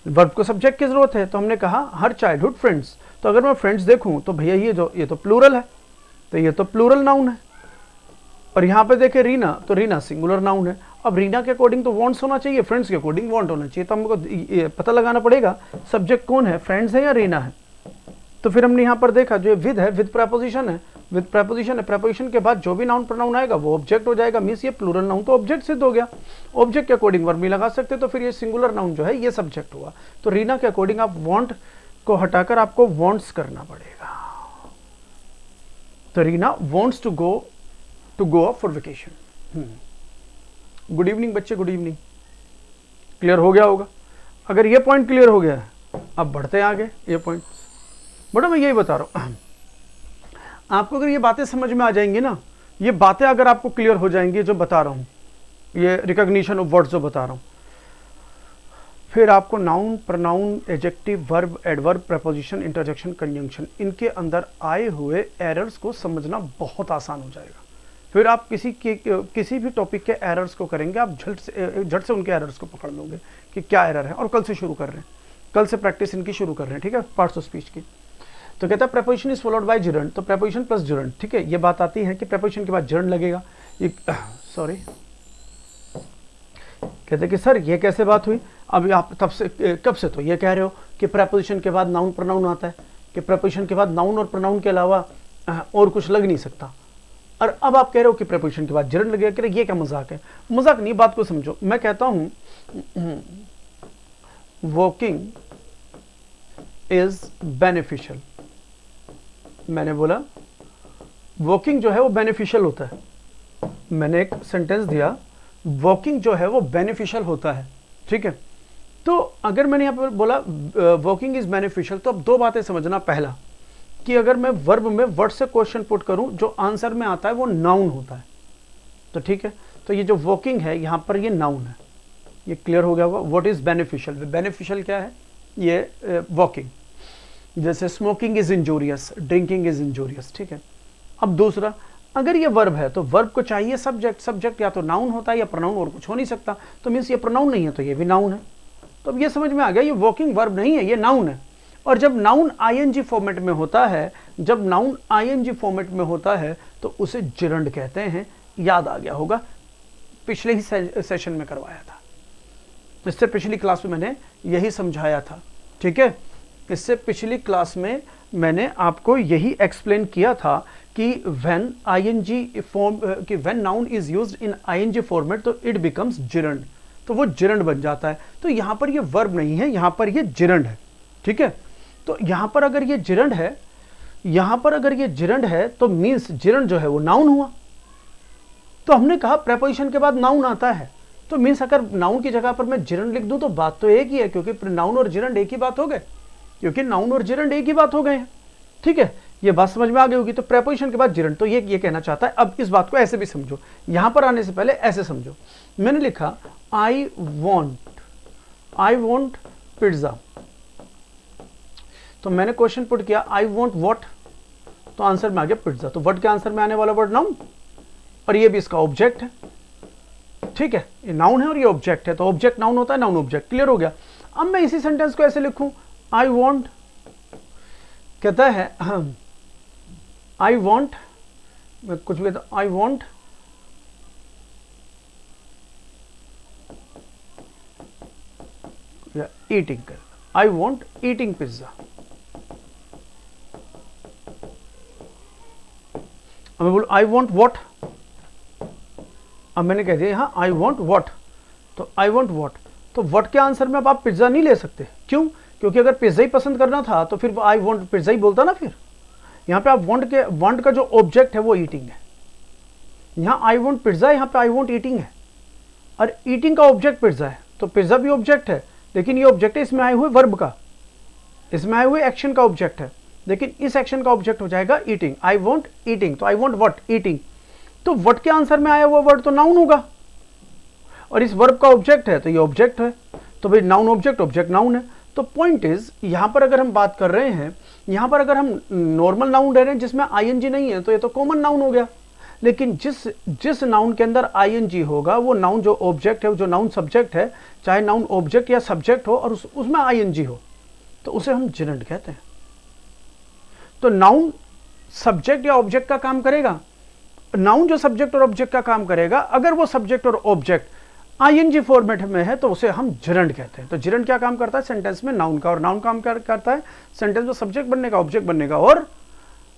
verb को सब्जेक्ट की जरूरत है। तो हमने कहा हर चाइल्डहुड फ्रेंड्स, तो अगर मैं फ्रेंड्स देखूं तो भैया ये तो प्लूरल है, तो ये तो प्लूरल नाउन है। और यहाँ पे देखें रीना, तो रीना सिंगुलर नाउन है। अब रीना के अकॉर्डिंग तो वांट्स होना चाहिए, फ्रेंड्स के अकॉर्डिंग वांट होना चाहिए। तो हमको ये पता लगाना पड़ेगा सब्जेक्ट कौन है, फ्रेंड्स है या रीना है। तो फिर हमने यहाँ पर देखा जो विद है, विद प्रपोजिशन है, विद प्रेपोजिशन है, प्रेपोजिशन के बाद जो भी नाउन प्रोनाउन आएगा वो ऑब्जेक्ट हो जाएगा, मींस ये प्लूरल नाउन तो ऑब्जेक्ट सिद्ध हो गया। ऑब्जेक्ट के अकॉर्डिंग वर्ब नहीं लगा सकते, तो फिर ये सिंगुलर नाउन जो है ये सब्जेक्ट हुआ। तो रीना के अकॉर्डिंग आप वांट को हटाकर आपको वांट्स करना पड़ेगा। तो Reena wants to go of for vacation. Good evening बच्चे, गुड इवनिंग। क्लियर हो गया होगा? अगर ये पॉइंट क्लियर हो गया है, अब बढ़ते हैं आगे। ये पॉइंट बड़ा मैं यही बता रहा हूं आपको, अगर ये बातें समझ में आ जाएंगी ना, ये बातें अगर आपको क्लियर हो जाएंगी जो बता रहा हूं, ये रिकॉग्निशन ऑफ वर्ड्स जो बता रहा हूं, फिर आपको noun, pronoun, adjective, verb, adverb, preposition, interjection, conjunction, इनके अंदर आए हुए एरर्स को समझना बहुत आसान हो जाएगा। फिर आप किसी भी टॉपिक के एरर्स को करेंगे, आप झट से उनके एरर्स को पकड़ लोगे कि क्या एरर है। और कल से शुरू कर रहे हैं, कल से प्रैक्टिस इनकी शुरू कर रहे हैं, ठीक है, पार्ट्स ऑफ स्पीच की। तो कहता है preposition is followed by gerund, तो प्रेपोजिशन प्लस जिरंड, ठीक है। ये बात आती है कि प्रेपोजिशन के बाद जिरंड लगेगा। सॉरी, कहते कि सर ये कैसे बात हुई? अभी आप कब से तो ये कह रहे हो कि प्रेपोजिशन के बाद नाउन प्रोनाउन आता है, कि प्रेपोजिशन के बाद नाउन और प्रोनाउन के अलावा और कुछ लग नहीं सकता, और अब आप कह रहे हो कि प्रेपोजिशन के बाद जिरंड लगेगा। कह रहे ये क्या मजाक है? मजाक नहीं, बात को समझो। मैं कहता हूं वॉकिंग इज बेनिफिशियल, मैंने बोला वॉकिंग जो है वो बेनिफिशियल होता है। मैंने एक सेंटेंस दिया, वॉकिंग जो है वो बेनिफिशियल होता है, ठीक है। तो अगर मैंने यहाँ पर बोला वॉकिंग इज बेनिफिशियल, तो अब दो बातें समझना। पहला कि अगर मैं वर्ब में वर्ड से क्वेश्चन पुट करूं, जो आंसर में आता है वो नाउन होता है, तो ठीक है। तो ये जो वॉकिंग है यहाँ पर ये नाउन है, ये क्लियर हो गया होगा। What is beneficial? बेनिफिशियल क्या है? ये वॉकिंग। जैसे smoking is injurious, drinking is injurious, ठीक है। अब दूसरा, अगर ये वर्ब है तो वर्ब को चाहिए सब्जेक्ट, सब्जेक्ट या तो नाउन होता है या प्रोनाउन, और कुछ हो नहीं सकता। तो मीन्स ये प्रोनाउन नहीं है तो ये भी नाउन है। तो अब ये समझ में आ गया, ये वॉकिंग वर्ब नहीं है, ये नाउन है। और जब नाउन आईएनजी फॉर्मेट में होता है, जब नाउन आईएनजी फॉर्मेट में होता है तो उसे जिरंड कहते हैं। याद आ गया होगा, पिछले ही सेशन में करवाया था, इससे पिछली क्लास में मैंने यही समझाया था, ठीक है। इससे पिछली क्लास में मैंने आपको यही एक्सप्लेन किया था कि व्हेन आईएनजी फॉर्म, कि when noun is used in ING format तो इट बिकम्स जिरंड, तो वो जिरंड बन जाता है। तो यहाँ पर ये वर्ब नहीं है, यहाँ पर ये जिरंड है, ठीक है। तो यहाँ पर अगर ये जिरंड है, यहाँ पर अगर ये जिरंड है तो मीन्स जिरंड जो है वो नाउन हुआ। तो हमने कहा प्रेपोजिशन के बाद नाउन आता है, तो मीन्स अगर नाउन की जगह पर मैं जिरंड लिख दूं तो बात तो एक ही है, क्योंकि नाउन और जिरंड एक ही बात हो गए, क्योंकि नाउन और जिरंड एक ही बात हो गए हैं, ठीक है। ये बात समझ में आ गई होगी। तो प्रेपोजिशन के बाद जिरंड, तो ये कहना चाहता है। अब इस बात को ऐसे भी समझो, यहां पर आने से पहले ऐसे समझो। मैंने लिखा आई वॉन्ट पिज्जा, तो मैंने क्वेश्चन पुट किया आई वॉन्ट व्हाट, तो आंसर में आ गया पिज्जा। तो व्हाट के आंसर में आने वाला वर्ड नाउन, और ये भी इसका ऑब्जेक्ट है, ठीक है। ये नाउन है और ये ऑब्जेक्ट है, तो ऑब्जेक्ट नाउन होता है, नाउन ऑब्जेक्ट। क्लियर हो गया? अब मैं इसी सेंटेंस को ऐसे लिखूं, आई वॉन्ट, कहता है आई वॉन्ट, मैं कुछ भी लिखता, I want eating, I want eating pizza. अब मैं बोलूं आई वॉन्ट व्हाट, अब मैंने कह दिया यहाँ आई वॉन्ट व्हाट, तो आई वॉन्ट व्हाट, तो व्हाट के आंसर में अब आप पिज्जा नहीं ले सकते। क्यों? क्योंकि अगर पिज्जा ही पसंद करना था तो फिर आई वॉन्ट पिज्जा ही बोलता ना। फिर यहाँ पे आप वांट का जो ऑब्जेक्ट है वो ईटिंग है। यहाँ आई वॉन्ट पिज्जा, यहाँ पे आई वॉन्ट ईटिंग है, और ईटिंग का ऑब्जेक्ट पिज्जा है, तो पिज्जा भी ऑब्जेक्ट है, लेकिन ये ऑब्जेक्ट है इसमें आए हुए वर्ब का, इसमें आए हुए एक्शन का ऑब्जेक्ट है, लेकिन इस एक्शन का ऑब्जेक्ट हो जाएगा ईटिंग। आई वॉन्ट ईटिंग, तो आई वॉन्ट व्हाट, ईटिंग। तो व्हाट के आंसर में आया हुआ वर्ड तो नाउन होगा, और इस वर्ब का ऑब्जेक्ट है तो ये ऑब्जेक्ट है, तो भाई नाउन ऑब्जेक्ट, ऑब्जेक्ट नाउन है। तो पॉइंट इज, यहां पर अगर हम बात कर रहे हैं, यहां पर अगर हम नॉर्मल नाउन ले रहे हैं जिसमें आईएनजी नहीं है, तो ये तो कॉमन नाउन हो गया। लेकिन जिस नाउन के अंदर आईएनजी होगा, वो नाउन जो ऑब्जेक्ट है, जो नाउन सब्जेक्ट है, चाहे नाउन ऑब्जेक्ट या सब्जेक्ट हो और उसमें आईएनजी हो, तो उसे हम जिरंड कहते हैं। तो नाउन सब्जेक्ट या ऑब्जेक्ट का काम करेगा, नाउन जो सब्जेक्ट और ऑब्जेक्ट का काम करेगा, अगर वो सब्जेक्ट और ऑब्जेक्ट आईएनजी फॉर्मेट में है तो उसे हम जिरंड कहते हैं। तो जिरंड क्या काम करता है? सेंटेंस में नाउन का, और नाउन काम करता है सेंटेंस में सब्जेक्ट बनने का, ऑब्जेक्ट बनने का और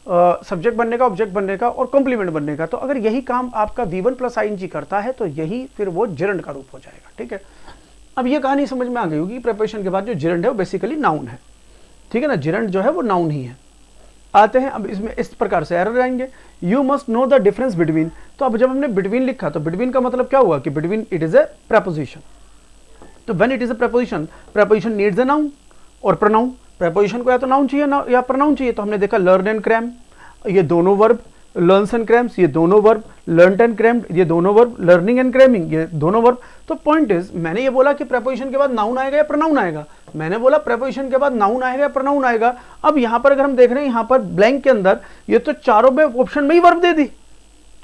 सब्जेक्ट बनने का, ऑब्जेक्ट बनने का और कॉम्प्लीमेंट बनने का। तो अगर यही काम आपका V1 प्लस ING करता है तो यही फिर वो जिरंड का रूप हो जाएगा। ठीक है, अब ये कहानी समझ में आ गई होगी, प्रेपोजिशन के बाद जो जिरंड है वो बेसिकली नाउन है। ठीक है ना, जिरंड जो है वो नाउन ही है। आते हैं अब इसमें इस प्रकार से एरर आएंगे, you must know the difference between. तो अब जब हमने बिटवीन लिखा तो बिटवीन का मतलब क्या हुआ कि between it is a preposition. तो when it is a preposition, preposition needs a noun और प्रोनाउन। प्रेपोजिशन को या तो नाउन चाहिए ना या प्रोनाउन चाहिए। तो हमने देखा लर्न एंड क्रैम, ये दोनों वर्ब, लर्न्स एंड क्रैम्स ये दोनों वर्ब, लर्न एंड क्रैम्ड ये दोनों वर्ब, लर्निंग एंड क्रैमिंग ये दोनों वर्ब। तो पॉइंट इज, मैंने ये बोला कि प्रेपोजिशन के बाद नाउन आएगा या प्रोनाउन आएगा, मैंने बोला प्रेपोजिशन के बाद नाउन आएगा या प्रोनाउन आएगा। अब यहां पर अगर हम देख रहे हैं यहां पर ब्लैंक के अंदर ये तो चारों में ऑप्शन में ही वर्ब दे दी।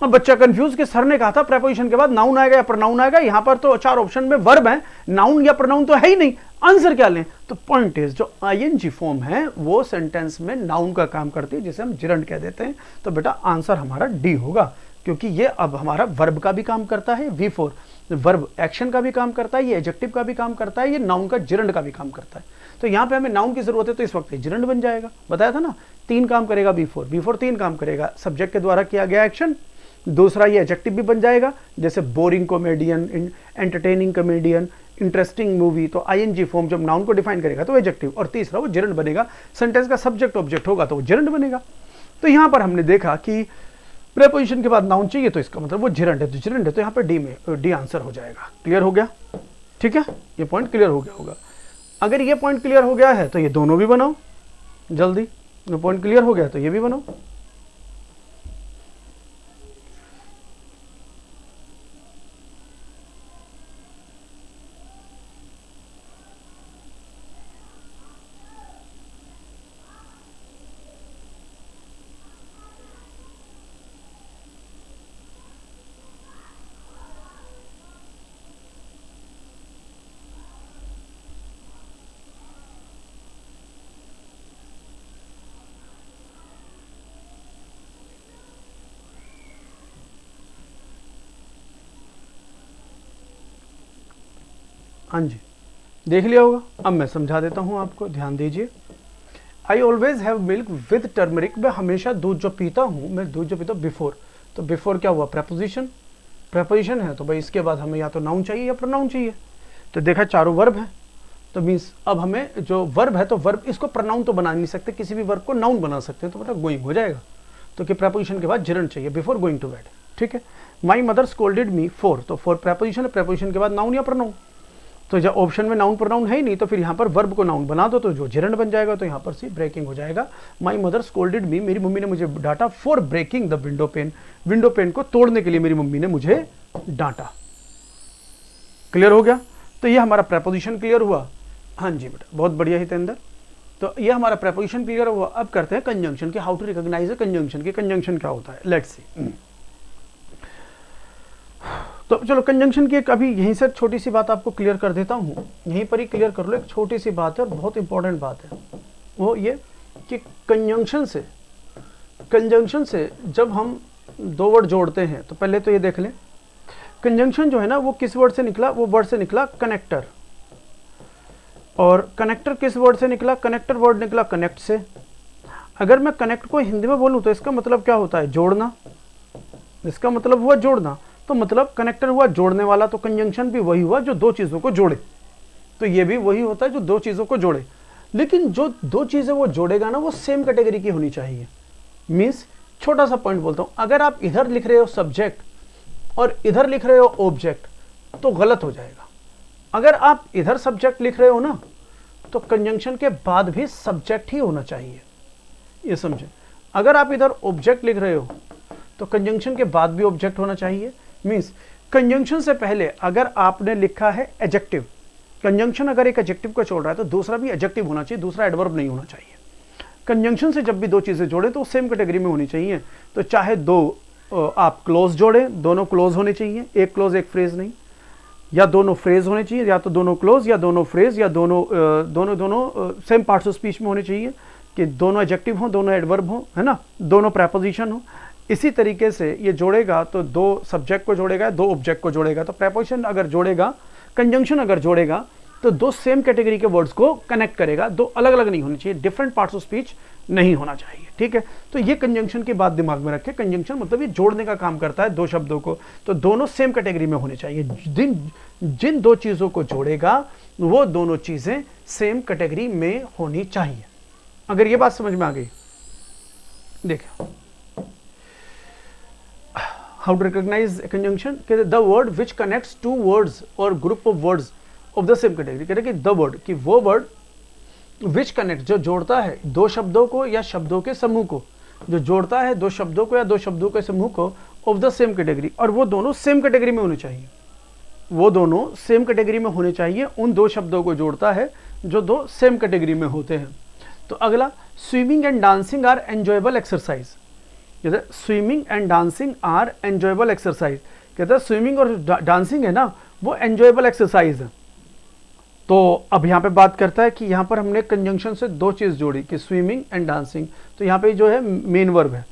अब बच्चा कंफ्यूज कि सर ने कहा था प्रेपोजिशन के बाद नाउन आएगा या प्रोनाउन आएगा, यहां पर तो चार ऑप्शन में वर्ब है, नाउन या प्रोनाउन तो है ही नहीं, आंसर क्या लें। तो पॉइंट इज, जो ING फॉर्म है वो सेंटेंस में नाउन का काम करती है जिसे हम जिरंड कह देते हैं। तो बेटा आंसर हमारा डी होगा, क्योंकि ये अब हमारा वर्ब का भी काम करता है, V4 वर्ब एक्शन का भी काम करता है, ये एडजेक्टिव का भी काम करता है, ये नाउन का जिरंड का भी काम करता है। तो यहाँ पे हमें नाउन की जरूरत है तो इस वक्त जिरंड बन जाएगा। बताया था ना, 3 काम करेगा V4 3 काम करेगा, सब्जेक्ट के द्वारा किया गया एक्शन, दूसरा ये एडजेक्टिव भी बन जाएगा जैसे boring comedian, entertaining comedian, interesting movie. तो ING फॉर्म जब नाउन को डिफाइन करेगा तो एडजेक्टिव, और तीसरा वो जिरंड बनेगा, सेंटेंस का सब्जेक्ट ऑब्जेक्ट होगा तो वो जिरंड बनेगा। तो यहां पर हमने देखा कि प्रेपोजिशन के बाद नाउन चाहिए तो इसका मतलब वो जिरंड है, तो जिरंड है तो यहाँ पर डी आंसर हो जाएगा। क्लियर हो गया? ठीक है, ये पॉइंट क्लियर हो गया होगा। अगर ये पॉइंट क्लियर हो गया है तो ये दोनों भी बनाओ जल्दी, पॉइंट क्लियर हो गया तो ये भी बनाओ। हाँ जी, देख लिया होगा। अब मैं समझा देता हूँ आपको, ध्यान दीजिए। I always have milk with turmeric, मैं हमेशा दूध जो पीता हूँ, मैं दूध जो पीता हूँ बिफोर। तो बिफोर क्या हुआ? प्रेपोजिशन, प्रेपोजिशन है तो भाई इसके बाद हमें या तो नाउन चाहिए या प्रोनाउन चाहिए। तो देखा चारों वर्ब है, तो मीन्स अब हमें जो वर्ब है तो वर्ब, इसको प्रोनाउन तो बना नहीं सकते, किसी भी वर्ब को नाउन बना सकते हैं, तो बेटा गोइंग हो जाएगा। तो कि प्रेपोजिशन के बाद जिरंड चाहिए बिफोर गोइंग टू बेड। ठीक है, my mother scolded me for, तो फॉर प्रेपोजिशन है, प्रेपोजिशन के बाद नाउन या प्रोनाउन। तो जब ऑप्शन में नाउन प्रोनाउन है ही नहीं तो फिर यहाँ पर वर्ब को नाउन बना दो तो जो जिरंड बन जाएगा, तो यहाँ पर सी ब्रेकिंग हो जाएगा। माई मदर स्कोल्डेड मी, मेरी मम्मी ने मुझे डांटा, for breaking the window pane, window pane को तोड़ने के लिए मेरी मम्मी ने मुझे डांटा। क्लियर हो गया? तो ये हमारा प्रेपोजिशन क्लियर हुआ। हाँ जी बेटा, बहुत बढ़िया हितेंद्र। तो ये हमारा प्रेपोजिशन क्लियर हुआ। अब करते हैं कंजंक्शन की, हाउ टू रिकॉग्नाइज कंजंक्शन की, कंजंक्शन क्या होता है, लेट्स सी। तो चलो कंजंक्शन की एक अभी यहीं से छोटी सी बात आपको क्लियर कर देता हूँ, यहीं पर ही क्लियर कर लो। एक छोटी सी बात है और बहुत इंपॉर्टेंट बात है, वो ये कि कंजंक्शन से जब हम दो वर्ड जोड़ते हैं तो पहले तो ये देख लें, कंजंक्शन जो है ना वो किस वर्ड से निकला? वो वर्ड से निकला कनेक्टर। और कनेक्टर किस वर्ड से निकला? कनेक्टर वर्ड निकला कनेक्ट से। अगर मैं कनेक्ट को हिंदी में बोलूँ तो इसका मतलब क्या होता है? जोड़ना। इसका मतलब हुआ जोड़ना, तो मतलब कनेक्टर हुआ जोड़ने वाला, तो कंजंक्शन भी वही हुआ जो दो चीज़ों को जोड़े। तो ये भी वही होता है जो दो चीज़ों को जोड़े, लेकिन जो दो चीज़ें वो जोड़ेगा ना वो सेम कैटेगरी की होनी चाहिए। मीन्स छोटा सा पॉइंट बोलता हूँ, अगर आप इधर लिख रहे हो सब्जेक्ट और इधर लिख रहे हो ऑब्जेक्ट तो गलत हो जाएगा। अगर आप इधर सब्जेक्ट लिख रहे हो ना तो कंजंक्शन के बाद भी सब्जेक्ट ही होना चाहिए, ये समझे। अगर आप इधर ऑब्जेक्ट लिख रहे हो तो कंजंक्शन के बाद भी ऑब्जेक्ट होना चाहिए। मीन्स कंजंक्शन से पहले अगर आपने लिखा है एडजेक्टिव, कंजंक्शन अगर एक एडजेक्टिव को छोड़ रहा है तो दूसरा भी एडजेक्टिव होना चाहिए, दूसरा एडवर्ब नहीं होना चाहिए। कंजंक्शन से जब भी दो चीज़ें जोड़े तो सेम कैटेगरी में होनी चाहिए। तो चाहे दो आप क्लोज जोड़े, दोनों क्लोज होने चाहिए, एक क्लोज एक फ्रेज नहीं, या दोनों फ्रेज होने चाहिए, या तो दोनों क्लोज या दोनों फ्रेज, या दोनों सेम पार्ट्स ऑफ स्पीच में होने चाहिए, कि दोनों एडजेक्टिव हो, दोनों एडवर्ब हो, है ना, दोनों प्रेपोजिशन हो। इसी तरीके से ये जोड़ेगा तो दो सब्जेक्ट को जोड़ेगा, दो ऑब्जेक्ट को जोड़ेगा। तो प्रेपोजिशन अगर जोड़ेगा, कंजंक्शन अगर जोड़ेगा तो दो सेम कैटेगरी के वर्ड्स को कनेक्ट करेगा, दो अलग अलग नहीं होने चाहिए, डिफरेंट पार्ट्स ऑफ स्पीच नहीं होना चाहिए, ठीक है। तो ये कंजंक्शन की बात दिमाग में रखें। कंजंक्शन मतलब ये जोड़ने का काम करता है दो शब्दों को, तो दोनों सेम कैटेगरी में होने चाहिए। जिन दो चीजों को जोड़ेगा वो दोनों चीजें सेम कैटेगरी में होनी चाहिए। अगर ये बात समझ में आ गई, देखिए हाउ टू रिकॉग्नाइज कंजंक्शन, कहते the word which connects two words और group of words of the same category. कहते कि द वर्ड, कि वो वर्ड विच कनेक्ट, जो जोड़ता है दो शब्दों को या शब्दों के समूह को, जो जोड़ता है दो शब्दों को या दो शब्दों के समूह को ऑफ द सेम कैटेगरी, और वो दोनों सेम कैटेगरी में होने चाहिए। वो दोनों सेम कैटेगरी में होने चाहिए, उन दो शब्दों को जोड़ता है जो दो सेम कैटेगरी में होते हैं। तो अगला, swimming and dancing are enjoyable exercise. कहते हैं swimming and dancing are enjoyable exercise. कहते हैं स्विमिंग और डांसिंग है ना, वो एंजॉयबल एक्सरसाइज है। तो अब यहाँ पे बात करता है कि यहाँ पर हमने कंजंक्शन से दो चीज़ जोड़ी कि स्विमिंग एंड डांसिंग, तो यहाँ पे जो है मेन वर्ब है।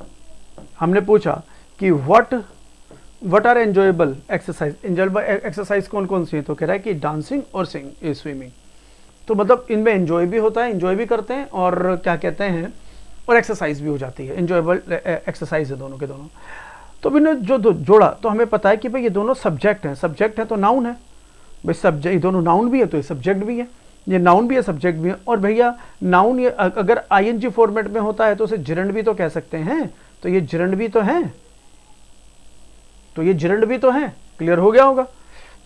हमने पूछा कि what are enjoyable exercise, enjoyable exercise कौन कौन सी है, तो कह रहा है कि डांसिंग और स्विमिंग। तो मतलब इनमें एंजॉय भी होता है, एंजॉय भी करते हैं, और क्या कहते हैं, और एक्सरसाइज भी हो जाती है, एंजॉयबल एक्सरसाइज है दोनों के दोनों। तो मैंने जो जोड़ा तो हमें पता है कि भाई ये दोनों सब्जेक्ट हैं, सब्जेक्ट है तो नाउन है भाई, सब्जेक्ट, ये दोनों नाउन भी है तो ये सब्जेक्ट भी है, ये नाउन भी है सब्जेक्ट भी है। और भैया नाउन ये अगर आईएनजी फॉर्मेट में होता है तो उसे जिरंड भी तो कह सकते हैं, तो ये जिरंड भी तो है, तो ये जिरंड भी तो है। क्लियर हो गया होगा।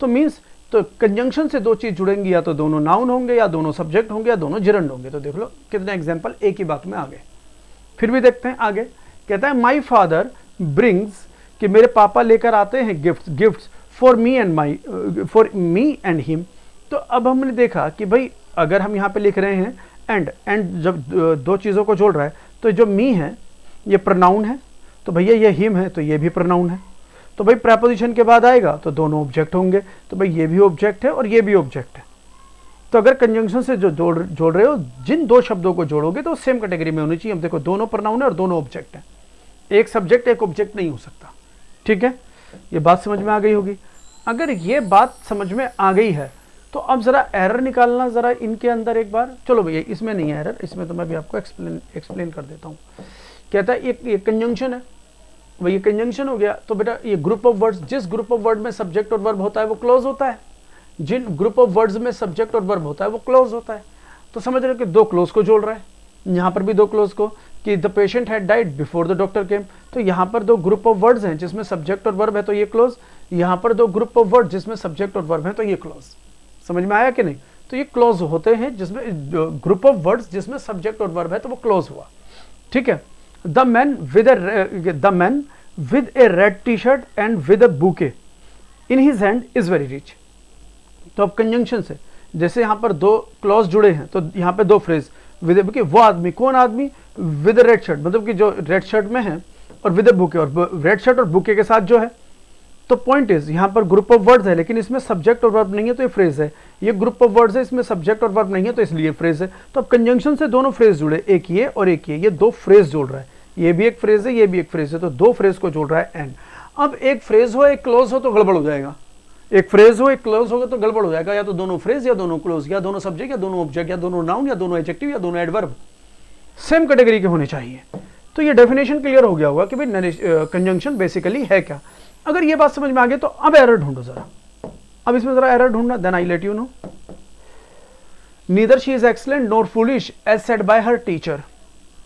तो मीन्स तो कंजंक्शन से दो चीज जुड़ेंगी, या तो दोनों नाउन होंगे, या दोनों सब्जेक्ट होंगे, या दोनों जिरंड होंगे। तो देख लो कितने एग्जाम्पल एक ही बात में आ गए। फिर भी देखते हैं आगे, कहता है माई फादर ब्रिंग्स, कि मेरे पापा लेकर आते हैं gifts for me and him. तो अब हमने देखा कि भाई अगर हम यहाँ पे लिख रहे हैं एंड जब दो चीज़ों को जोड़ रहा है, तो जो मी है ये प्रोनाउन है, तो भैया ये हिम है तो ये भी प्रोनाउन है। तो भाई प्रेपोजिशन के बाद आएगा तो दोनों ऑब्जेक्ट होंगे, तो भाई ये भी ऑब्जेक्ट है और ये भी ऑब्जेक्ट है। तो अगर कंजंक्शन से जो जोड़ रहे हो, जिन दो शब्दों को जोड़ोगे तो सेम कैटेगरी में होनी चाहिए। अब देखो दोनों प्रोनाउन है और दोनों ऑब्जेक्ट है, एक सब्जेक्ट एक ऑब्जेक्ट नहीं हो सकता, ठीक है। ये बात समझ में आ गई होगी। अगर ये बात समझ में आ गई है तो अब जरा एरर निकालना जरा इनके अंदर एक बार। चलो भैया इसमें नहीं है एरर, इसमें तो मैं भी आपको एक्सप्लेन कर देता हूँ। कहता है ये कंजंक्शन है, वही कंजंक्शन हो गया। तो बेटा ये ग्रुप ऑफ वर्ड्स, जिस ग्रुप ऑफ वर्ड में सब्जेक्ट और वर्ब होता है वो क्लोज होता है, जिन ग्रुप ऑफ वर्ड्स में सब्जेक्ट और वर्ब होता है वो क्लोज होता है। तो समझ रहे हो कि दो क्लोज को जोड़ रहा है, यहाँ पर भी दो क्लोज को, कि the patient had died before the doctor केम। तो यहाँ पर दो ग्रुप ऑफ वर्ड्स हैं जिसमें सब्जेक्ट और वर्ब है तो ये क्लोज, यहाँ पर दो ग्रुप ऑफ वर्ड जिसमें सब्जेक्ट और वर्ब है तो ये क्लोज। समझ में आया कि नहीं। तो ये क्लोज होते हैं जिसमें ग्रुप ऑफ वर्ड्स जिसमें सब्जेक्ट और वर्ब है तो वो क्लोज हुआ, ठीक है। The man with A red T shirt and with a bouquet in his hand is very rich. तो अब कंजंक्शन से जैसे यहाँ पर दो क्लॉज जुड़े हैं तो यहाँ पे दो फ्रेज विद, वो आदमी, कौन आदमी, विद रेड शर्ट, मतलब कि जो रेड शर्ट में है, और विद बुके, और रेड शर्ट और बुके के साथ जो है। तो पॉइंट इज यहाँ पर ग्रुप ऑफ वर्ड्स है लेकिन इसमें सब्जेक्ट और वर्ब नहीं है तो ये फ्रेज है। ये ग्रुप ऑफ वर्ड्स है, इसमें सब्जेक्ट और वर्ब नहीं है तो इसलिए फ्रेज है। तो अब कंजंक्शन से दोनों फ्रेज जुड़े, एक ये और एक ये दो फ्रेज जोड़ रहा है, ये भी एक फ्रेज है ये भी एक फ्रेज है, तो दो फ्रेज को जोड़ रहा है एंड। अब एक फ्रेज हो एक क्लोज हो तो गड़बड़ हो जाएगा, एक फ्रेज हो एक क्लोज होगा तो गड़बड़ हो जाएगा, या तो दोनों फ्रेज या दोनों क्लोज, या दोनों सब्जेक्ट या दोनों ऑब्जेक्ट, या दोनों नाउन या दोनों एडजेक्टिव या दोनों एडवर्ब सेम कैटेगरी के होने चाहिए। तो ये डेफिनेशन क्लियर हो गया होगा कि भाई कंजंक्शन बेसिकली है क्या। अगर ये बात समझ में आ गई तो अब एरर ढूंढो जरा, अब इसमें जरा एरर ढूंढना, then I let you know. Neither she is excellent nor foolish as said by her teacher.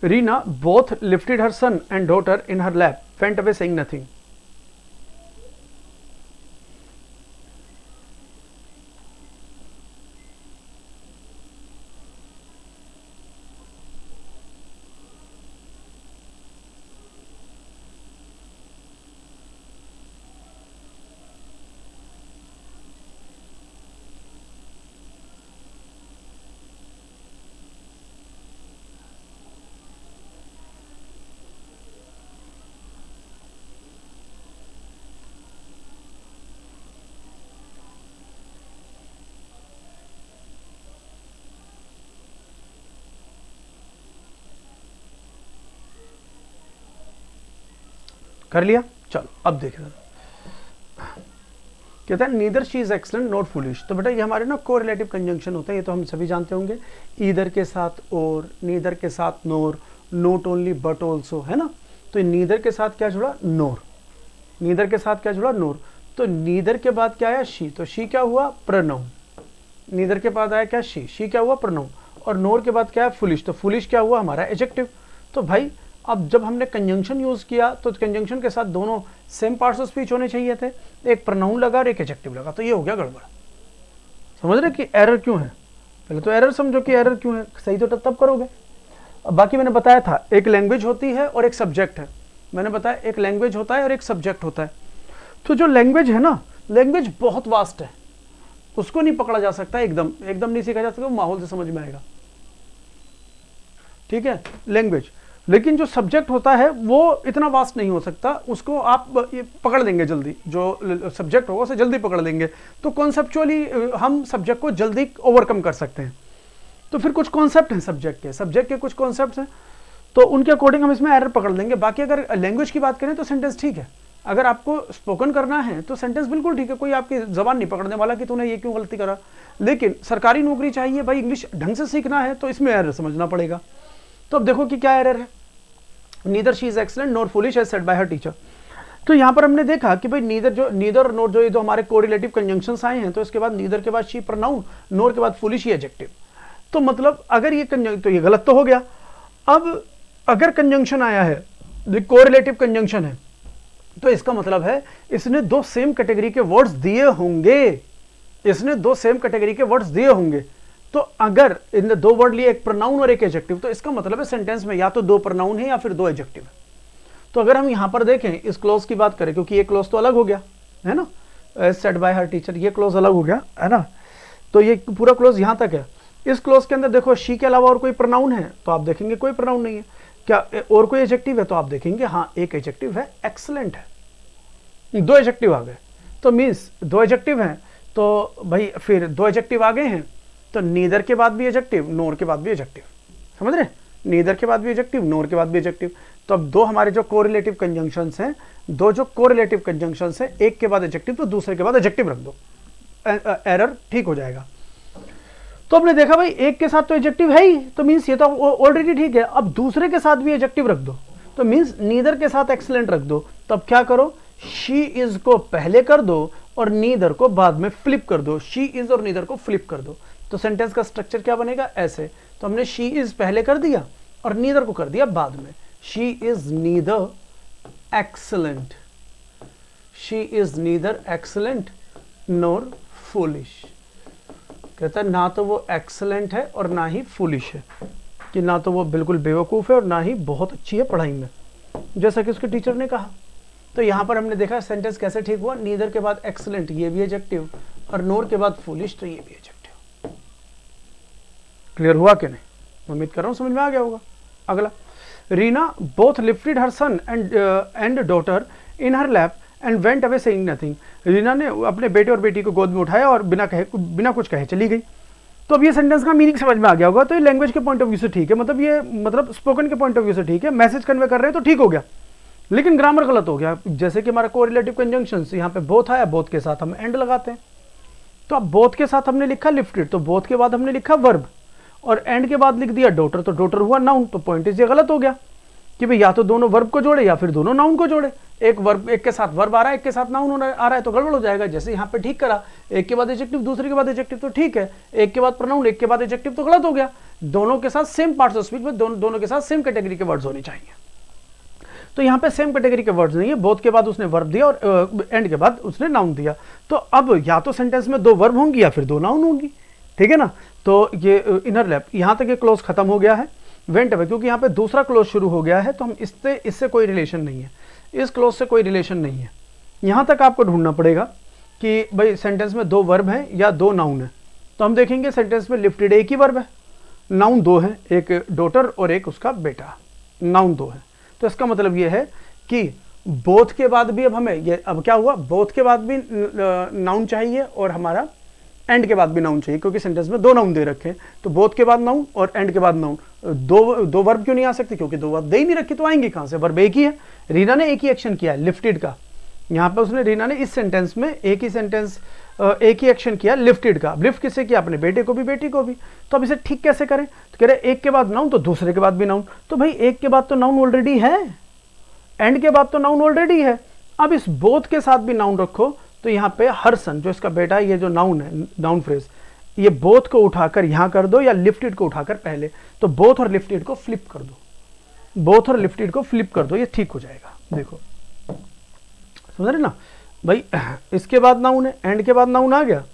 Reena both lifted her son and daughter in her lap, went away saying nothing. कर लिया, चलो अब देख रहे कहता है neither she is excellent not foolish. तो बेटा ये हमारे ना कोरिलेटिव कंजंक्शन होता है, ये तो हम सभी जानते होंगे, ईदर के साथ और, नीदर के साथ नोर, नोट ओनली बट ऑल्सो, है ना। तो नीदर के साथ क्या जुड़ा, नोर, नीदर के साथ क्या जुड़ा, नोर। तो नीदर के बाद क्या आया, शी, तो शी क्या हुआ, प्रोनाउन। नीदर के बाद आया क्या, शी क्या हुआ, प्रोनाउन। और नोर के बाद क्या है, फुलिश, तो फुलिश क्या हुआ, हमारा एडजेक्टिव। तो भाई अब जब हमने कंजंक्शन यूज किया तो कंजंक्शन के साथ दोनों सेम पार्ट्स ऑफ स्पीच होने चाहिए थे, एक प्रोनाउन लगा और एक एडजेक्टिव लगा, तो ये हो गया गड़बड़। समझ रहे कि एरर क्यों है, पहले तो एरर समझो कि एरर क्यों है, सही तो तब करोगे। अब बाकी मैंने बताया था एक लैंग्वेज होती है और एक सब्जेक्ट है, मैंने बताया एक लैंग्वेज होता है और एक सब्जेक्ट होता है। तो जो लैंग्वेज है ना, लैंग्वेज बहुत वास्ट है, उसको नहीं पकड़ा जा सकता, एकदम नहीं सीखा जा सकता, माहौल से समझ में आएगा, ठीक है, लैंग्वेज। लेकिन जो सब्जेक्ट होता है वो इतना वास्ट नहीं हो सकता, उसको आप पकड़ लेंगे जल्दी, जो सब्जेक्ट होगा उसे जल्दी पकड़ लेंगे। तो कॉन्सेप्चुअली हम सब्जेक्ट को जल्दी ओवरकम कर सकते हैं। तो फिर कुछ कॉन्सेप्ट हैं सब्जेक्ट के कुछ कॉन्सेप्ट हैं, तो उनके अकॉर्डिंग हम इसमें एरर पकड़ लेंगे। बाकी अगर लैंग्वेज की बात करें तो सेंटेंस ठीक है, अगर आपको स्पोकन करना है तो सेंटेंस बिल्कुल ठीक है, कोई आपकी जबान नहीं पकड़ने वाला कि तूने ये क्यों गलती करा। लेकिन सरकारी नौकरी चाहिए भाई, इंग्लिश ढंग से सीखना है, तो इसमें एरर समझना पड़ेगा। तो अब देखो कि क्या एरर है, neither she is excellent nor foolish as said by her teacher. तो यहाँ पर हमने देखा कि भाई नीदर और नोर जो ये जो हमारे कोरिलेटिव कंजंक्शंस आए हैं, तो इसके बाद नीदर के बाद शी प्रोनाउन, नोर के बाद फुलिश ही एडजेक्टिव। तो मतलब अगर ये तो ये गलत तो हो गया। अब अगर कंजंक्शन आया है, कोरिलेटिव कंजंक्शन है, तो इसका मतलब है इसने दो सेम कैटेगरी के वर्ड्स दिए होंगे, तो अगर इन दो वर्ड लिए, एक प्रोनाउन और एक एडजेक्टिव, तो इसका मतलब है सेंटेंस में या तो दो प्रोनाउन है या फिर दो एडजेक्टिव है। तो अगर हम यहां पर देखें, इस क्लॉज की बात करें, क्योंकि ये क्लॉज तो अलग हो गया है ना, as said by her teacher, ये क्लॉज अलग हो गया है ना, तो ये पूरा क्लॉज यहां तक है। इस क्लॉज के अंदर देखो शी के अलावा और कोई प्रोनाउन है, तो आप देखेंगे कोई प्रोनाउन नहीं है। क्या और कोई एडजेक्टिव है, तो आप देखेंगे हाँ एक एडजेक्टिव है, एक्सीलेंट है। दो एडजेक्टिव आ गए, तो मीन्स दो एडजेक्टिव हैं, तो भाई फिर दो एडजेक्टिव आ गए हैं, तो नीदर के बाद भी एडजेक्टिव, नोर के बाद भी एडजेक्टिव, समझ रहे, नीदर के बाद भी एडजेक्टिव, नोर के बाद भी एडजेक्टिव। तो अब दो हमारे जो कोरिलेटिव कंजंक्शंस हैं, एक के बाद एडजेक्टिव तो दूसरे के बाद एडजेक्टिव रख दो, एरर ठीक हो जाएगा। तो हमने देखा भाई एक के साथ तो एडजेक्टिव है ही, तो मीन्स ये तो ऑलरेडी ठीक है। अब दूसरे के साथ भी एडजेक्टिव रख दो, तो मीन्स नीदर के साथ एक्सीलेंट रख दो। तो अब क्या करो, शी इज को पहले कर दो और नीदर को बाद में फ्लिप कर दो, शी इज और नीदर को फ्लिप कर दो। तो सेंटेंस का स्ट्रक्चर क्या बनेगा, ऐसे। तो हमने शी इज पहले कर दिया और नीदर को कर दिया बाद में, she is neither excellent, she is neither excellent nor foolish. कहता है ना तो वो एक्सीलेंट है और ना ही फुलिश है, कि ना तो वो बिल्कुल बेवकूफ़ है और ना ही बहुत अच्छी है पढ़ाई में, जैसा कि उसके टीचर ने कहा। तो यहाँ पर हमने देखा सेंटेंस कैसे ठीक हुआ, नीदर के बाद एक्सीलेंट, ये भी एडजेक्टिव, और नोर के बाद फुलिश, तो ये भी एडजेक्टिव। क्लियर हुआ कि नहीं, उम्मीद कर रहा हूँ समझ में आ गया होगा। अगला, Reena both lifted her son and daughter in her lap and went away saying nothing. Reena ने अपने बेटे और बेटी को गोद में उठाया और बिना कुछ कहे चली गई। तो अब ये सेंटेंस का मीनिंग समझ में आ गया होगा। तो ये लैंग्वेज के पॉइंट ऑफ व्यू से ठीक है, मतलब स्पोकन के पॉइंट ऑफ व्यू से ठीक है, मैसेज कन्वे कर रहे हैं तो ठीक हो गया, लेकिन ग्रामर गलत हो गया। जैसे कि हमारा कोरिलेटिव कंजंक्शंस, यहाँ पे बोथ आया, बोथ के साथ हम एंड लगाते हैं। तो अब बोथ के साथ हमने लिखा लिफ्टेड, तो बोथ के बाद हमने लिखा वर्ब, और एंड के बाद लिख दिया डॉटर, तो डॉटर हुआ नाउन। तो पॉइंट इज ये गलत हो गया कि भाई या तो दोनों वर्ब को जोड़े या फिर दोनों नाउन को जोड़े। एक के साथ वर्ब आ रहा है, एक के साथ नाउन आ रहा है, तो गड़बड़ हो जाएगा। जैसे यहाँ पे ठीक करा, एक के बाद एडजेक्टिव, दूसरे के बाद एडजेक्टिव, तो ठीक है। एक के बाद प्रोनाउन, एक के बाद एडजेक्टिव, तो गलत हो गया। दोनों के साथ सेम पार्ट्स ऑफ स्पीच में दोनों के साथ सेम कैटेगरी के वर्ड्स होने चाहिए। तो यहाँ पे सेम कैटेगरी के वर्ड्स नहीं है, बोथ के बाद उसने वर्ब दिया और एंड के बाद उसने नाउन दिया। तो अब या तो सेंटेंस में दो वर्ब होंगी या फिर दो नाउन होंगी, ठीक है ना। तो ये इनर लैप, यहाँ तक ये क्लोज खत्म हो गया है। वेंट अवे, क्योंकि यहाँ पे दूसरा क्लोज शुरू हो गया है, तो हम इससे कोई रिलेशन नहीं है, इस क्लोज से कोई रिलेशन नहीं है। यहाँ तक आपको ढूंढना पड़ेगा कि भाई सेंटेंस में दो वर्ब हैं या दो नाउन है। तो हम देखेंगे सेंटेंस में लिफ्टेड एक ही वर्ब है, नाउन दो है, एक डॉटर और एक उसका बेटा, नाउन दो है। तो इसका मतलब ये है कि बोथ के बाद भी अब हमें ये, अब क्या हुआ, बोथ के बाद भी नाउन चाहिए और हमारा एंड के बाद भी नाउन चाहिए, क्योंकि सेंटेंस में दो नाउन दे रखे हैं। तो बोथ के बाद नाउन और एंड के बाद नाउन, दो वर्ब क्यों नहीं आ सकते, क्योंकि दो वर्ब दे ही नहीं रखी, तो आएंगे कहां से, वर्ब एक ही है। रीना ने एक ही एक्शन किया है लिफ्टेड का, यहाँ पे उसने रीना ने इस सेंटेंस में एक ही एक्शन किया, लिफ्टेड का। लिफ्ट किसे किया? अपने बेटे को भी बेटी को भी। तो अब इसे ठीक कैसे करें? तो कह रहे एक के बाद नाउन तो दूसरे के बाद भी नाउन। तो भाई एक के बाद तो नाउन ऑलरेडी है, एंड के बाद तो नाउन ऑलरेडी है। अब इस बोथ के साथ भी नाउन रखो, तो यहाँ पे हरसन जो इसका बेटा है, ये जो नाउन है, नाउन फ्रेज, ये बोथ को उठाकर यहाँ कर दो या लिफ्टेड को उठाकर पहले, तो बोथ और लिफ्टेड को फ्लिप कर दो, बोथ और लिफ्टेड को फ्लिप कर दो, ये ठीक हो जाएगा। देखो समझ रहे ना भाई, इसके बाद नाउन है, एंड के बाद नाउन आ गया,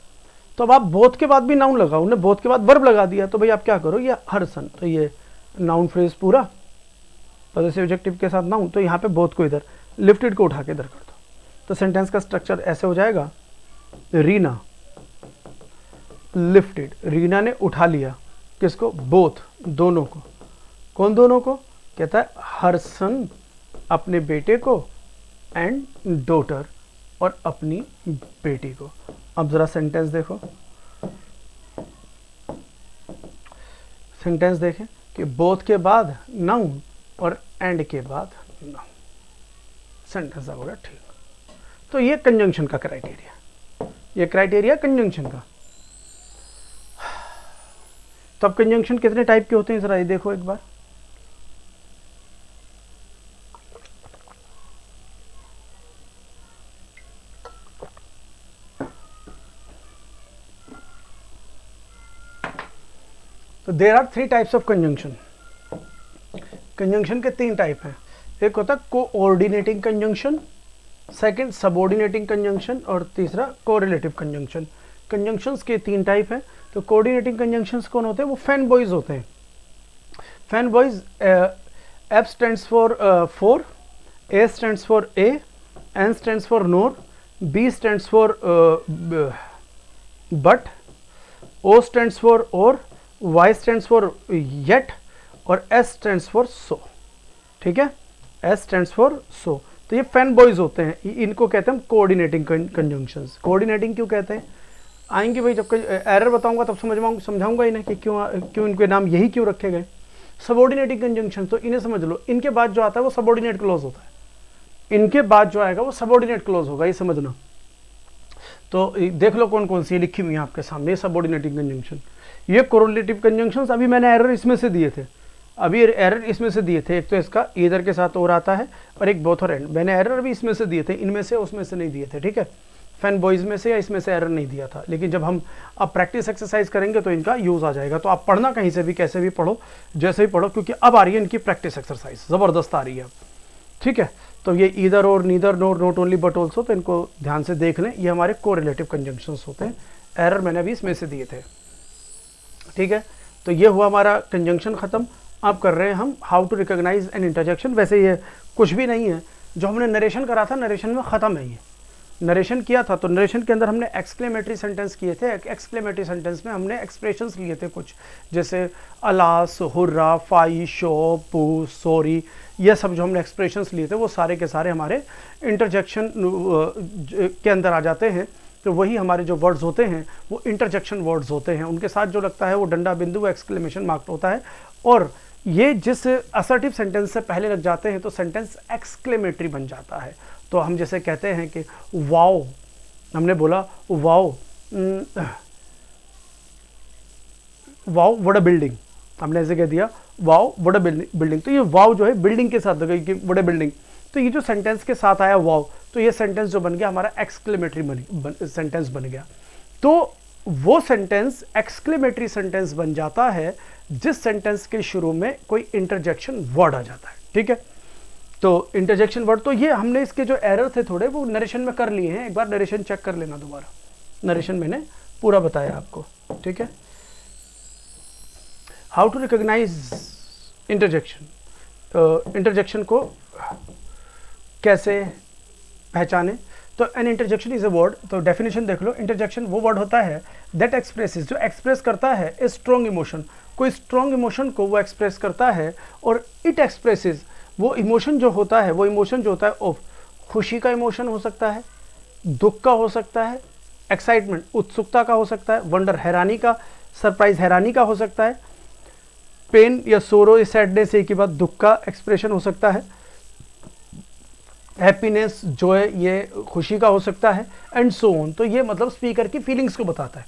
तो अब आप बोथ के बाद भी नाउन लगाओ, उन्हें बोथ के बाद वर्ब लगा दिया, तो भाई आप क्या करो, ये हरसन, तो ये नाउन फ्रेज पूरा पॉजिटिव एडजेक्टिव के साथ नाउन, तो यहाँ पे बोथ को इधर, लिफ्टेड को उठा के इधर कर दो। तो सेंटेंस का स्ट्रक्चर ऐसे हो जाएगा, रीना लिफ्टेड, रीना ने उठा लिया किसको? बोथ, दोनों को। कौन दोनों को? कहता है हरसन अपने बेटे को, एंड डॉटर और अपनी बेटी को। अब जरा सेंटेंस देखो, सेंटेंस देखें कि बोथ के बाद नाउन और एंड के बाद नाउन, सेंटेंस अब होगा ठीक। तो ये कंजंक्शन का क्राइटेरिया, ये क्राइटेरिया कंजंक्शन का। तो अब कंजंक्शन कितने टाइप के होते हैं जरा ये देखो एक बार। तो there are 3 types of conjunction. Conjunction के 3 टाइप हैं। एक होता है coordinating conjunction, second subordinating conjunction, और तीसरा कोरिलेटिव कंजंक्शन। कंजंक्शंस के 3 टाइप हैं। तो कोऑर्डिनेटिंग कंजंक्शंस कौन होते हैं? वो फैन बॉयज होते हैं। Fan boys, F stands for 4, A stands for A, N stands for NOR, B stands for but, O stands for और, Y स्टैंड्स फॉर येट, और S स्टैंड्स फॉर सो। ठीक है, S स्टैंड्स फॉर सो। तो ये fan boys होते हैं, इनको कहते हैं हम कोऑर्डिनेटिंग कंजंक्शंस। कोऑर्डिनेटिंग क्यों कहते हैं? आएंगे भाई, जब एरर बताऊंगा तब समझाऊंगा इन्हें कि क्यों इनके नाम यही क्यों रखे गए। सबऑर्डिनेटिंग कंजंक्शन, तो इन्हें समझ लो, इनके बाद जो आता है वो सबऑर्डिनेट क्लॉज होता है। इनके बाद जो आएगा वो सबऑर्डिनेट क्लॉज होगा, ये समझना। तो देख लो कौन कौन सी लिखी हुई है आपके सामने सबऑर्डिनेटिंग कंजंक्शन। ये कोरिलेटिव कंजंक्शंस अभी मैंने एरर इसमें से दिए थे, अभी एरर इसमें से दिए थे। एक तो इसका ईदर के साथ और आता है, और एक बोथ और एंड। मैंने एरर अभी इसमें से दिए थे, इनमें से उसमें से नहीं दिए थे। ठीक है, फैन बॉयज में से या इसमें से एरर नहीं दिया था, लेकिन जब हम अब प्रैक्टिस एक्सरसाइज करेंगे तो इनका यूज आ जाएगा। तो आप पढ़ना कहीं से भी, कैसे भी पढ़ो, जैसे भी पढ़ो, क्योंकि अब आ रही है इनकी प्रैक्टिस एक्सरसाइज, जबरदस्त आ रही है। ठीक है, तो ये ईदर और, neither, NOR, not only, but also, तो इनको ध्यान से देख लें। ये हमारे कोरिलेटिव कंजंक्शंस होते हैं। एरर मैंने अभी इसमें से दिए थे। ठीक है, तो ये हुआ हमारा कंजंक्शन खत्म। अब कर रहे हैं हम how to recognise an interjection. वैसे ये कुछ भी नहीं है, जो हमने नरेशन करा था, नरेशन में ख़त्म है। ये नरेशन किया था, तो नरेशन के अंदर हमने एक्सक्लेमेटरी सेंटेंस किए थे। एक्सक्लेमेटरी सेंटेंस में हमने एक्सप्रेशंस लिए थे कुछ, जैसे अलास, हुर्रा, फाई, शो, पू, सॉरी, ये सब जो हमने एक्सप्रेशंस लिए थे वो सारे के सारे हमारे इंटरजेक्शन के अंदर आ जाते हैं। तो वही हमारे जो वर्ड्स होते हैं वो इंटरजेक्शन वर्ड्स होते हैं। उनके साथ जो लगता है वो डंडा बिंदु, एक्सक्लेमेशन मार्क होता है। और ये जिस असर्टिव सेंटेंस से पहले लग जाते हैं तो सेंटेंस एक्सक्लेमेटरी बन जाता है। तो हम जैसे कहते हैं कि वाओ, हमने बोला wow, wow what a building, हमने ऐसे कह दिया वाओ व्हाट अ बिल्डिंग। तो ये वाओ जो है बिल्डिंग के साथ लगा कि व्हाट अ बिल्डिंग, तो ये जो सेंटेंस के साथ आया वाओ, तो ये सेंटेंस जो बन गया हमारा एक्सक्लेमेटरी सेंटेंस बन गया। तो वो सेंटेंस एक्सक्लेमेटरी सेंटेंस बन जाता है जिस सेंटेंस के शुरू में कोई इंटरजेक्शन वर्ड आ जाता है। ठीक है, तो इंटरजेक्शन वर्ड, तो ये हमने इसके जो एरर थे थोड़े वो नरेशन में कर लिए हैं। एक बार नरेशन चेक कर लेना दोबारा, नरेशन मैंने पूरा बताया आपको। ठीक है, how to recognise interjection, interjection को कैसे पहचाने। तो an interjection is a word, तो डेफिनेशन देख लो। इंटरजेक्शन वो वर्ड होता है दैट एक्सप्रेसेस, जो एक्सप्रेस करता है ए स्ट्रॉन्ग इमोशन, कोई स्ट्रॉन्ग इमोशन को वो एक्सप्रेस करता है। और इट एक्सप्रेसेस, वो इमोशन जो होता है, वो इमोशन जो होता है ऑफ खुशी का इमोशन हो सकता है, दुख का हो सकता है, एक्साइटमेंट उत्सुकता का हो सकता है, वंडर हैरानी का, सरप्राइज हैरानी का हो सकता है, पेन या सोरो या सैडनेस, एक ही बात दुख का एक्सप्रेशन हो सकता है, हैप्पीनेस जो है ये खुशी का हो सकता है, एंड सो ऑन। तो ये मतलब स्पीकर की फीलिंग्स को बताता है,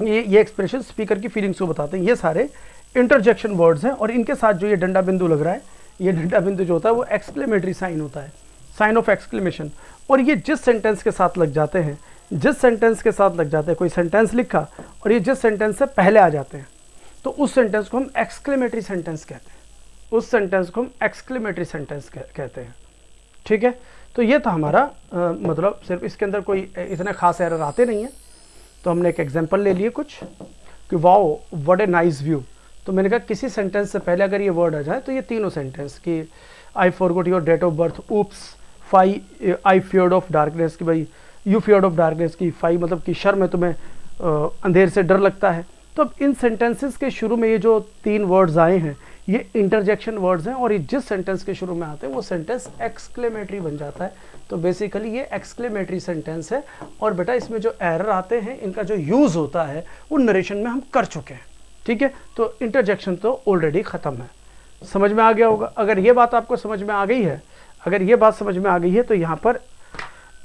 ये एक्सप्रेशन स्पीकर की फीलिंग्स को बताते हैं। ये सारे इंटरजेक्शन वर्ड्स हैं, और इनके साथ जो ये डंडा बिंदु लग रहा है, ये डंडा बिंदु जो होता है वो एक्सक्लेमेटरी साइन होता है, साइन ऑफ एक्सक्लेमेशन। और ये जिस सेंटेंस के साथ लग जाते हैं, जिस सेंटेंस के साथ लग जाते हैं, कोई सेंटेंस लिखा और ये जिस सेंटेंस से पहले आ जाते हैं, तो उस सेंटेंस को हम एक्सक्लेमेटरी सेंटेंस कहते हैं, उस सेंटेंस को हम एक्सक्लेमेटरी सेंटेंस कहते हैं। ठीक है, तो ये था हमारा मतलब सिर्फ इसके अंदर कोई इतने खास एरर आते नहीं हैं। तो हमने एक एग्जांपल ले लिए कुछ कि wow what a nice view. तो मैंने कहा किसी सेंटेंस से पहले अगर ये वर्ड आ जाए तो ये तीनों सेंटेंस कि I forgot your date of birth, oops, I feared of darkness, कि भाई यू फियर्ड ऑफ डार्कनेस, की फाई मतलब कि शर में तुम्हें अंधेर से डर लगता है। तो अब इन सेंटेंसेस के शुरू में ये जो तीन वर्ड्स आए हैं ये इंटरजेक्शन वर्ड्स हैं, और ये जिस सेंटेंस के शुरू में आते हैं वो सेंटेंस एक्सक्लेमेटरी बन जाता है। तो बेसिकली ये एक्सक्लेमेटरी सेंटेंस है। और बेटा इसमें जो एरर आते हैं इनका जो यूज़ होता है वो नरेशन में हम कर चुके हैं। ठीक है, तो इंटरजेक्शन तो ऑलरेडी ख़त्म है, समझ में आ गया होगा। अगर ये बात आपको समझ में आ गई है, अगर ये बात समझ में आ गई है, तो यहाँ पर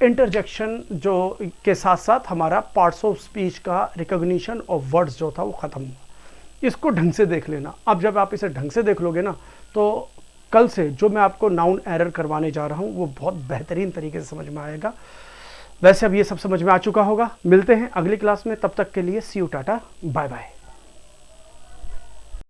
इंटरजेक्शन जो के साथ साथ हमारा पार्ट्स ऑफ स्पीच का रिकॉग्निशन ऑफ वर्ड्स जो था वो ख़त्म हुआ। इसको ढंग से देख लेना। अब जब आप इसे ढंग से देख लोगे ना, तो कल से जो मैं आपको नाउन एरर करवाने जा रहा हूँ वो बहुत बेहतरीन तरीके से समझ में आएगा। वैसे अब ये सब समझ में आ चुका होगा। मिलते हैं अगली क्लास में, तब तक के लिए सी यू, टाटा, बाय बाय।